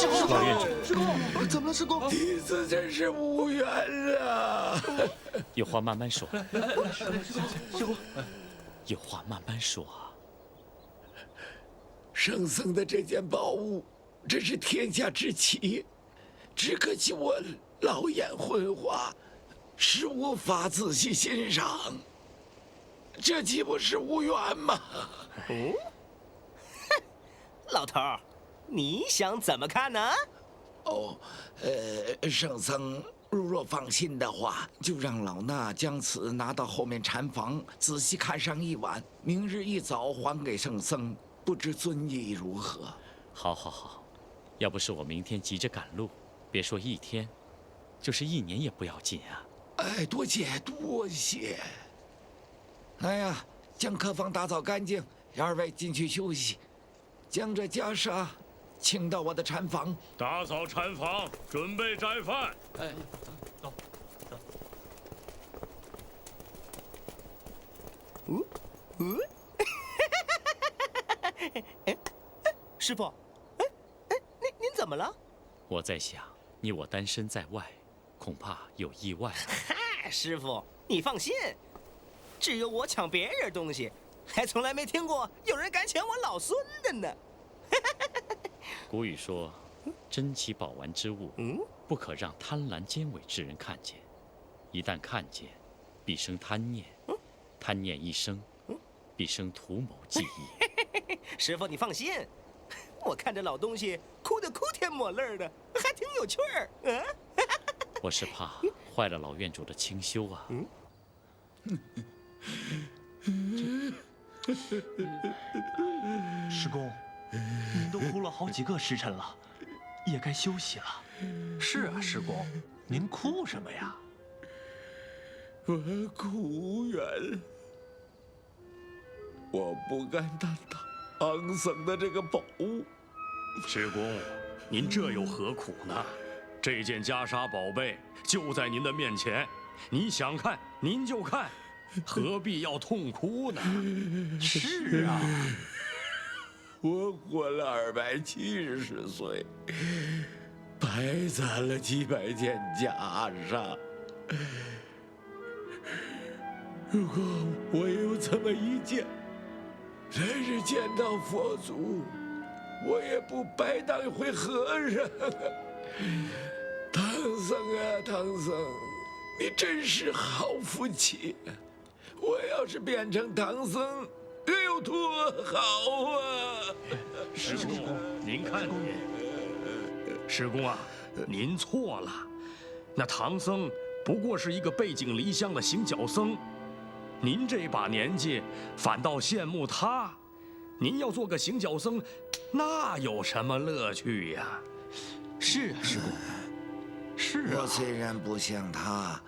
公，老院主，师公，怎么了？师公，弟子真是无缘了。有话慢慢说。师公，有话慢慢说啊。圣僧的这件宝物，真是天下之奇，只可惜我老眼昏花，是无法仔细欣赏。这岂不是无缘吗？哼，老头儿，你想怎么看呢？圣僧若放心的话，就让老衲将此拿到后面禅房仔细看上一晚，明日一早还给圣僧，不知尊意如何？好，好，好，要不是我明天急着赶路，别说1天，就是1年也不要紧啊。哎，多谢多谢。哎呀，将客房打扫干净，2位进去休息，将这袈裟请到我的禅房。打扫禅房，准备斋饭。哎，走。师傅，您怎么了？我在想，你我单身在外，恐怕有意外。嗨，师傅，你放心，只有我抢别人东西，还从来没听过有人敢抢我老孙的呢。古语说，珍奇宝玩之物，不可让贪婪奸伪之人看见。一旦看见，必生贪念，贪念一生，必生图谋计议。师傅，你放心，我看这老东西哭得哭天抹泪的，还挺有趣儿。我是怕坏了老院主的清修啊。师公，您都哭了好几个时辰了，也该休息了。是啊，师公，您哭什么呀？我哭无缘，我不敢担唐僧的这个宝物。师公，您这又何苦呢？这件袈裟宝贝就在您的面前，你想看您就看，何必要痛哭呢？是啊，我活了270岁，白攒了几百件袈裟。如果我有这么一件，来日见到佛祖，我也不白当一回和尚。唐僧啊，唐僧，你真是好福气！我要是变成唐僧，该有多好啊！师公，您看您，师公啊，您错了。那唐僧不过是一个背井离乡的行脚僧，您这把年纪反倒羡慕他。您要做个行脚僧，那有什么乐趣呀？是啊，师公。是啊，我虽然不像他，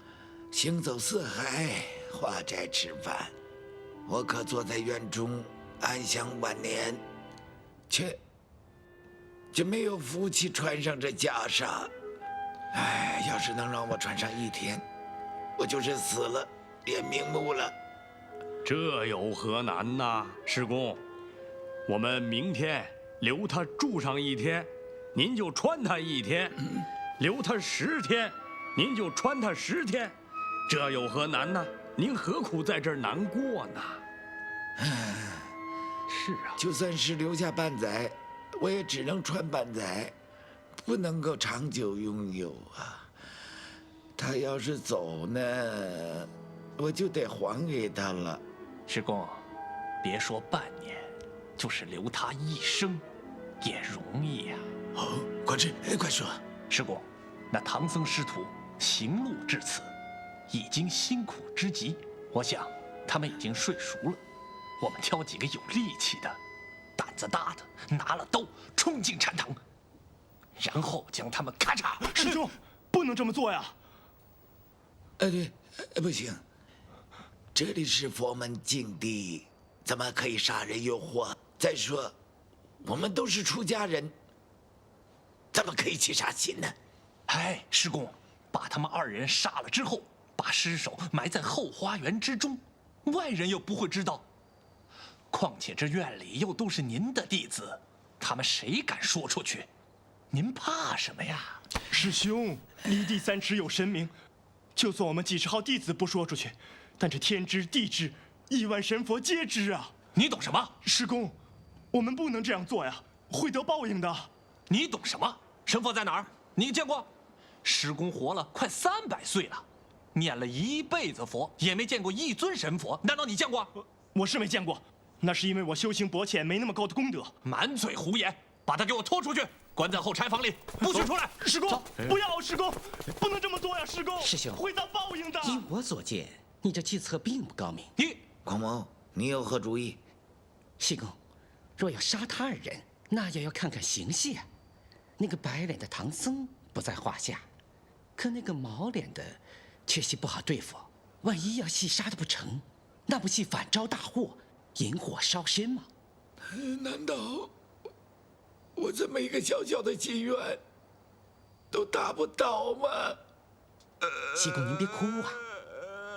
行走四海，化斋吃饭，我可坐在院中安享晚年，却没有福气穿上这袈裟。哎，要是能让我穿上1天，我就是死了也瞑目了。这有何难呐，师公？我们明天留他住上1天，您就穿他1天；留他10天，您就穿他10天。这有何难呢？您何苦在这儿难过呢？是啊，就算是留下半载，我也只能穿半载，不能够长久拥有啊。他要是走呢，我就得还给他了。师公，别说半年，就是留他一生，也容易呀。哦，官职，快说。师公，那唐僧师徒行路至此，已经辛苦之极，我想他们已经睡熟了。我们挑几个有力气的、胆子大的，拿了刀冲进禅堂，然后将他们咔嚓。师兄，不能这么做呀！对，不行，这里是佛门净地，怎么可以杀人越货？再说，我们都是出家人，怎么可以起杀心呢？哎，师公，把他们2人杀了之后，把尸首埋在后花园之中，外人又不会知道。况且这院里又都是您的弟子，他们谁敢说出去？您怕什么呀？师兄，离地3尺有神明，就算我们几十号弟子不说出去，但这天知地知，亿万神佛皆知啊！你懂什么？师公，我们不能这样做呀，会得报应的。你懂什么？神佛在哪儿？你见过？师公活了快300岁了，念了一辈子佛，也没见过一尊神佛，难道你见过？我是没见过，那是因为我修行薄浅，没那么高的功德。满嘴胡言，把他给我拖出去，关在后柴房里，不许出来！师公，不要！师公，不能这么做呀！师公，师兄会遭报应的。依我所见，你这计策并不高明。孔某，你有何主意？西公，若要杀他2人，那也要看看形势啊。那个白脸的唐僧不在话下，可那个毛脸的，却是不好对付。万一要细杀的不成，那不系反招大祸，引火烧身吗？难道我这么一个小小的心愿都达不到吗？西公，您别哭啊。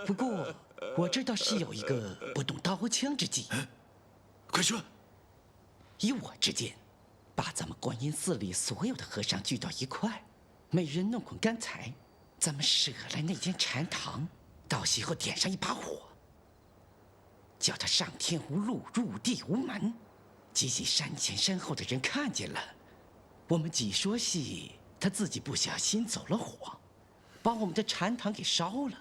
不过我这倒是有一个不动刀枪之计。快说。依我之见，把咱们观音寺里所有的和尚聚到一块，每人弄捆干柴，咱们舍来那间禅堂，到时候点上一把火，叫他上天无路，入地无门，激起山前山后的人看见了，我们几说戏，他自己不小心走了火，把我们的禅堂给烧了，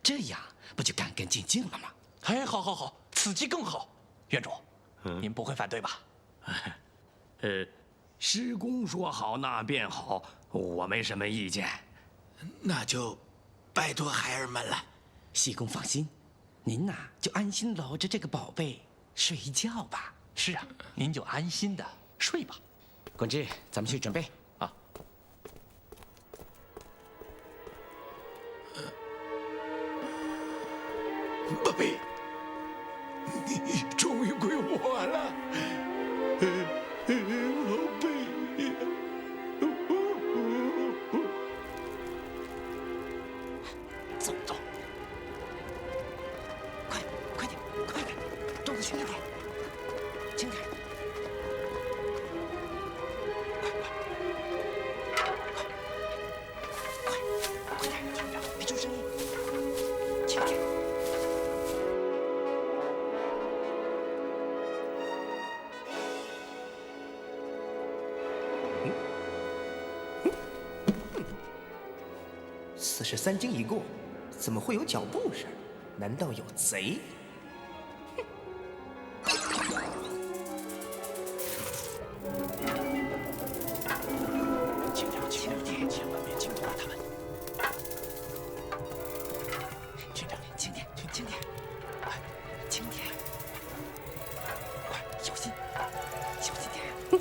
这样不就干干净净了吗？哎，好，此计更好。院主，您不会反对吧？师公说好，那便好，我没什么意见。那就拜托孩儿们了。西公放心，您呐就安心搂着这个宝贝睡一觉吧。是啊，您就安心的睡吧。滚志，咱们去准备啊。宝贝，你终于归我了，宝贝。走，快点，动作轻一点，轻点。快点，别出声音，轻点。43更一过，怎么会有脚步声？难道有贼？轻点，千万别惊动了他们。轻点，轻点，快，小心点。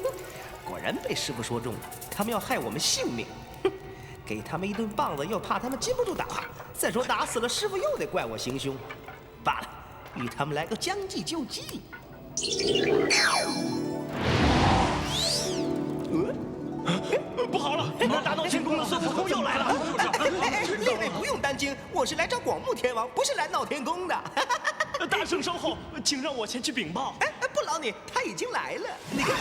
果然被师傅说中了，他们要害我们性命。给他们一顿棒子，又怕他们禁不住打。再说打死了师傅，又得怪我行凶。罢了，与他们来个将计就计。不好了，那大闹天宫的孙悟空又来了！列位不用担惊，我是来找广目天王，不是来闹天宫的。大圣稍后，请让我前去禀报。不不劳你，他已经来了。你看，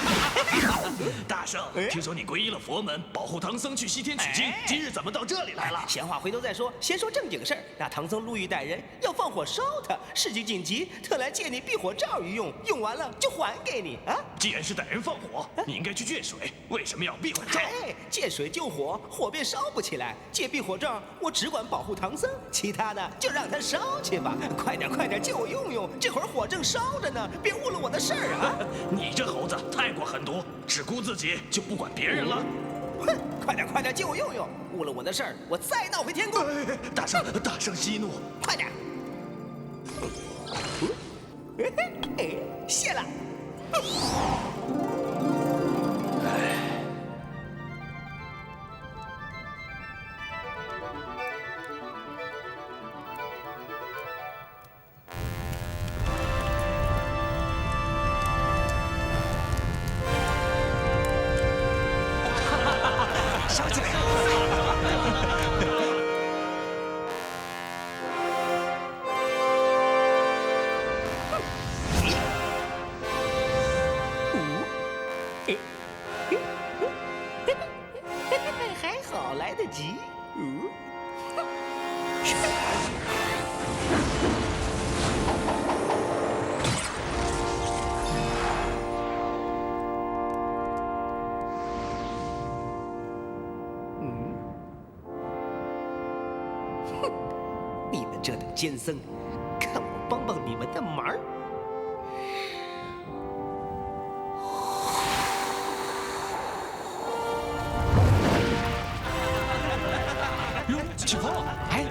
大圣，听说你皈依了佛门，保护唐僧去西天取经，今日怎么到这里来了？闲话回头再说，先说正经事儿。那唐僧路遇歹人，要放火烧他，事情紧急，特来借你避火罩一用，用完了就还给你啊。既然是歹人放火，你应该去借水，为什么要避火罩？哎，借水救火，火便烧不起来；借避火罩，我只管保护唐僧，其他的就让他烧去吧。快点，借我用用，这会儿火正烧着呢，别误了我的事儿啊！你这猴子太过狠毒，只顾自己就不管别人了。哼，快点，借我用用，误了我的事儿，我再闹回天宫。大圣息怒，快点！谢了。烧起来！还好来得及。你们这等奸僧，看我帮帮你们的忙！哟，起风了！哎，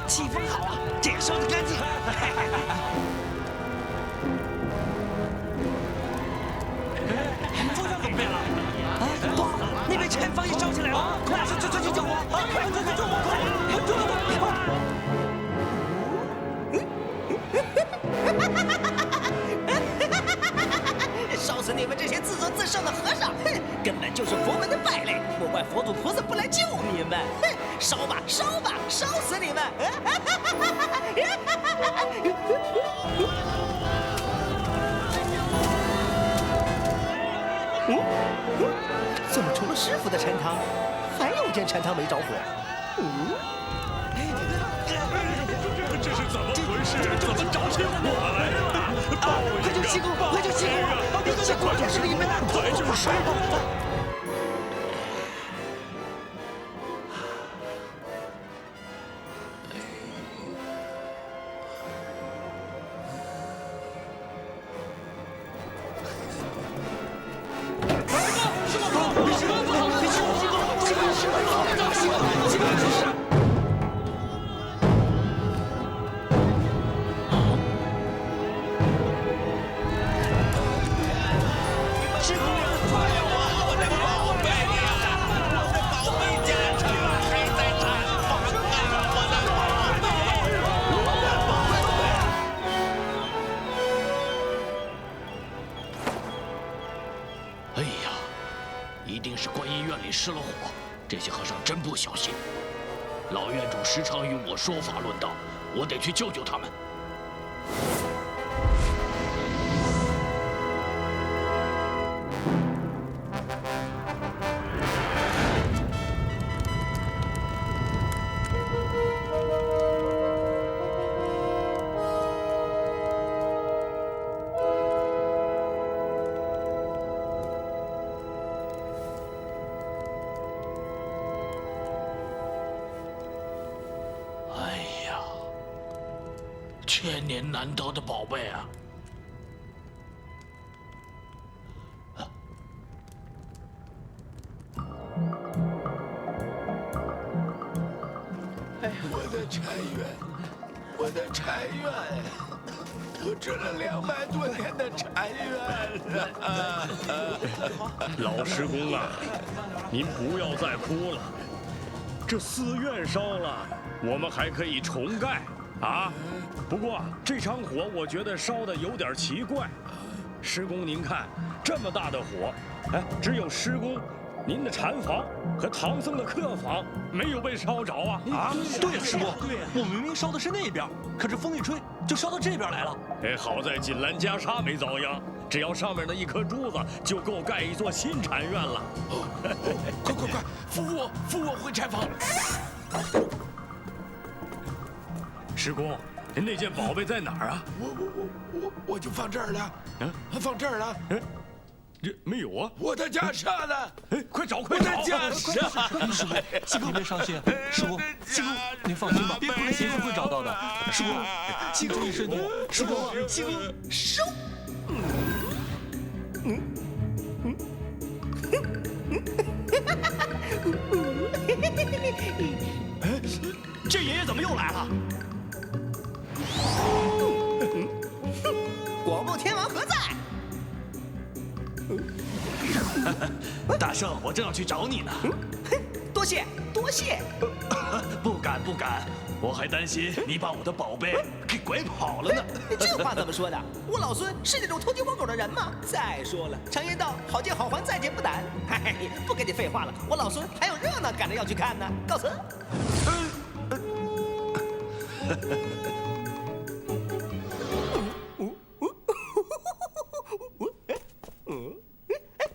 气风好啊，这也烧得干净。风向怎么变了？啊，不，那边前方也烧起来了！快，去救火！快，救火！快！烧死你们这些自作自受的和尚！哼，根本就是佛门的败类，莫怪佛祖菩萨不来救你们！哼，烧吧，烧死你们！怎么除了师傅的禅堂，还有间禅堂没着火？这是怎么回事？怎么着起火来了？快救西宫！一切关键是里面快就是。哎呀，一定是观音院里失了火，这些和尚真不小心。老院主时常与我说法论道，我得去救救他们。千年难得的宝贝啊！我的禅院，我吃了200多年的禅院啊！老师公啊，您不要再哭了。这寺院烧了，我们还可以重盖啊。不过这场火，我觉得烧的有点奇怪。师公，您看，这么大的火，哎，只有师公您的禅房和唐僧的客房没有被烧着啊？对呀，师傅，我们明明烧的是那边，可是风一吹就烧到这边来了。好在锦兰袈裟没遭殃，只要上面的一颗珠子就够盖一座新禅院了。快，扶我回禅房。师公，您那件宝贝在哪儿啊？我就放这儿了。放这儿了。这没有啊！我的袈裟呢？快找！我的袈裟！师傅，幸亏您伤心。师傅，幸亏您放心吧，别哭了，媳妇会找到的。师傅，请注意身体。师傅，幸亏收。这爷爷怎么又来了？广梦天王何在？大圣，我正要去找你呢。多谢。不敢，我还担心你把我的宝贝给拐跑了呢。这话怎么说的？我老孙是那种偷鸡摸狗的人吗？再说了，常言道，好见好还，再见不难。不跟你废话了，我老孙还有热闹赶着要去看呢。告辞。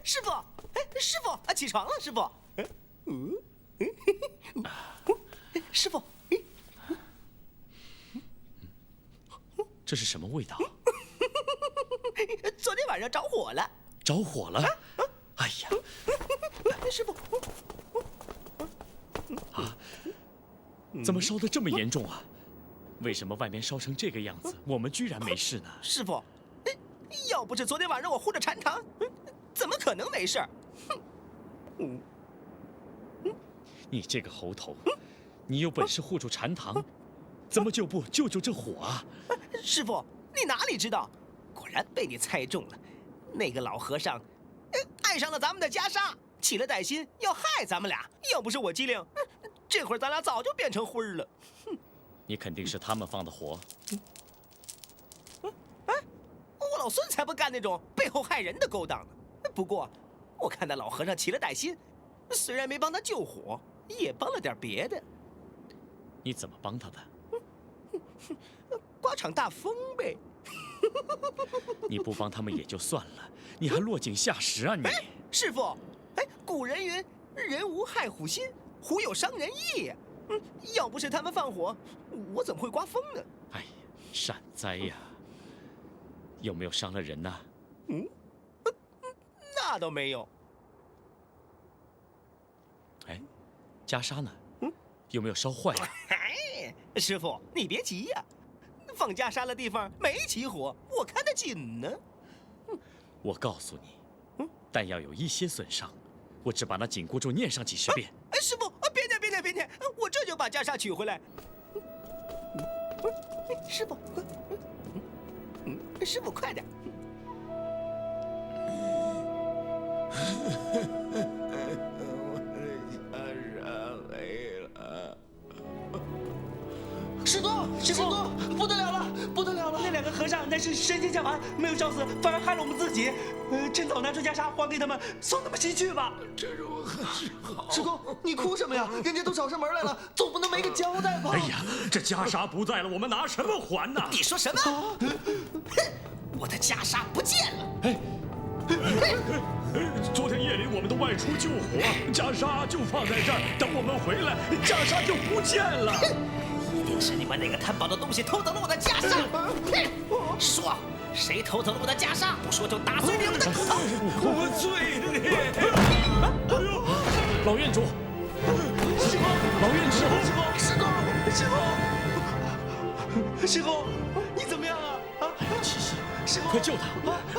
师傅，起床了，师傅。师傅，这是什么味道？昨天晚上着火了。着火了？哎呀！师傅，怎么烧得这么严重啊？为什么外面烧成这个样子，我们居然没事呢？师傅，要不是昨天晚上我护着禅堂，怎么可能没事？你这个猴头，你有本事护住禅堂，怎么就不救救这火啊？师傅，你哪里知道？果然被你猜中了。那个老和尚，爱上了咱们的袈裟，起了歹心要害咱们俩。要不是我机灵，这会儿咱俩早就变成灰了。你肯定是他们放的火。我老孙才不干那种背后害人的勾当呢。不过，我看那老和尚起了歹心，虽然没帮他救火，也帮了点别的。你怎么帮他的？刮场大风呗。你不帮他们也就算了，你还落井下石啊你！师傅，古人云：人无害虎心，虎有伤人意呀。要不是他们放火，我怎么会刮风呢？哎呀，善哉呀！有没有伤了人呢？那倒没有。袈裟呢？有没有烧坏了？师傅，你别急呀，放袈裟的地方没起火，我看得紧呢。我告诉你，但要有一些损伤，我只把那紧箍咒念上几十遍。师傅，别念，我这就把袈裟取回来。师傅，师傅快点。师公，不得了了！那两个和尚乃是神仙下凡，没有烧死，反而害了我们自己。趁早拿出袈裟还给他们，送他们西去吧。这如何是好？师公，你哭什么呀？人家都找上门来了，总不能没个交代吧？哎呀，这袈裟不在了，我们拿什么还呢？你说什么？我的袈裟不见了！昨天夜里我们都外出救火，袈裟就放在这儿，等我们回来，袈裟就不见了。一定是你们那个贪宝的东西偷走了我的袈裟！说，谁偷走了我的袈裟？不说就打碎你们的骨头！我罪孽！老院主，师公，老院主，师公，你怎么样啊？还有气息，师公，快救他！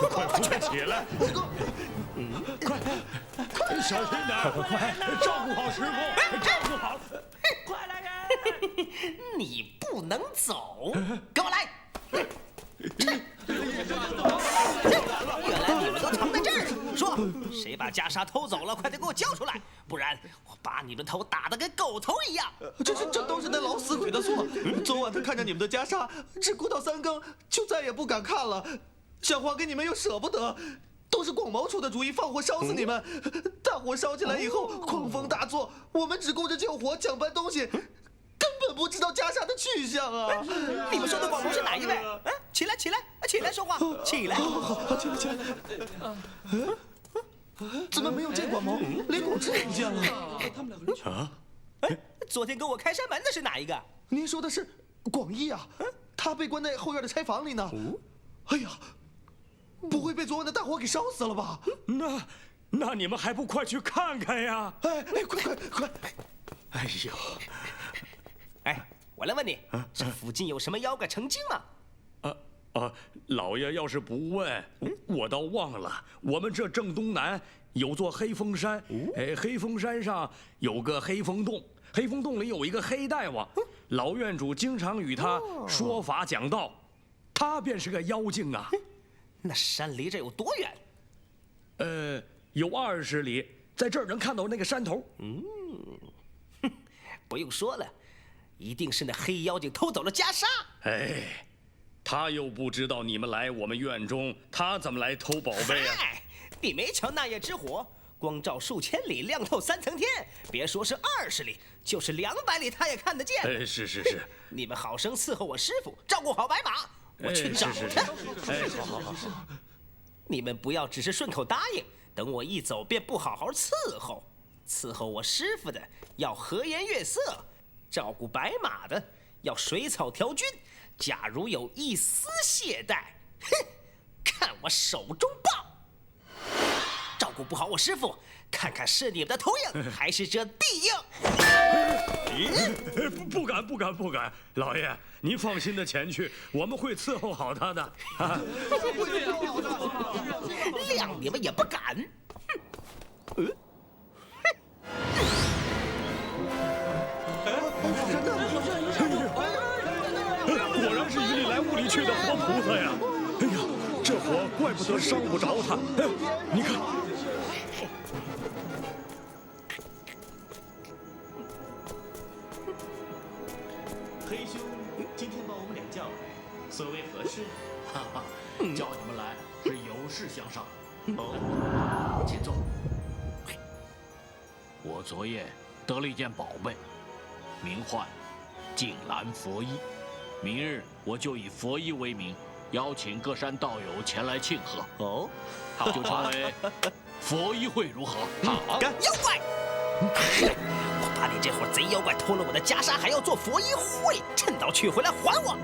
快起来！师公，快，小心点！快，照顾好师公，照顾好！快来人！你不能走，跟我来！原来你们都藏在这儿！说，谁把袈裟偷走了？快点给我交出来，不然我把你们头打得跟狗头一样！这都是那老死鬼的错。昨晚他看见你们的袈裟，只顾到3更，就再也不敢看了。想还给你们又舍不得，都是广毛出的主意，放火烧死你们。大火烧起来以后，狂风大作，我们只顾着救火，抢搬东西，根本不知道袈裟的去向啊！你们说的广毛是哪一位？起来，起来，起来说话，起来！好，起来，起来。怎么没有见广毛？连广志也不见了。他们两个人啊？昨天跟我开山门的是哪一个？您说的是广义啊？他被关在后院的柴房里呢。哎呀，不会被昨晚的大火给烧死了吧？那你们还不快去看看呀！哎，快！哎呦，哎，我来问你，这附近有什么妖怪成精吗？老爷要是不问，我倒忘了，我们这正东南有座黑风山，黑风山上有个黑风洞，黑风洞里有一个黑大王，老院主经常与他说法讲道，他便是个妖精啊。那山离这有多远？有20里，在这儿能看到那个山头。不用说了，一定是那黑妖精偷走了袈裟。哎，他又不知道你们来我们院中，他怎么来偷宝贝啊？你没瞧那夜之火，光照数千里，亮透3层天。别说是20里，就是200里，他也看得见。是。你们好生伺候我师傅，照顾好白马，我去找他。好。你们不要只是顺口答应，等我一走便不好好伺候。伺候我师傅的要和颜悦色，照顾白马的要水草调均。假如有一丝懈怠，哼，看我手中棒！照顾不好我师傅，看看是你们的头硬还是这地硬。不敢，老爷，您放心的前去，我们会伺候好他的。谅你们也不敢。果然是云里来雾里去的活菩萨呀！哎呀，这火怪不得烧不着他。你看，黑兄今天把我们俩叫来，所谓何事？叫你们来是有事相商。请坐。我昨夜得了一件宝贝，名唤净蓝佛衣。明日我就以佛衣为名，邀请各山道友前来庆贺。就称为佛衣会，如何？好，妖怪！我怕你这伙贼妖怪偷了我的袈裟，还要做佛衣会，趁早取回来还我！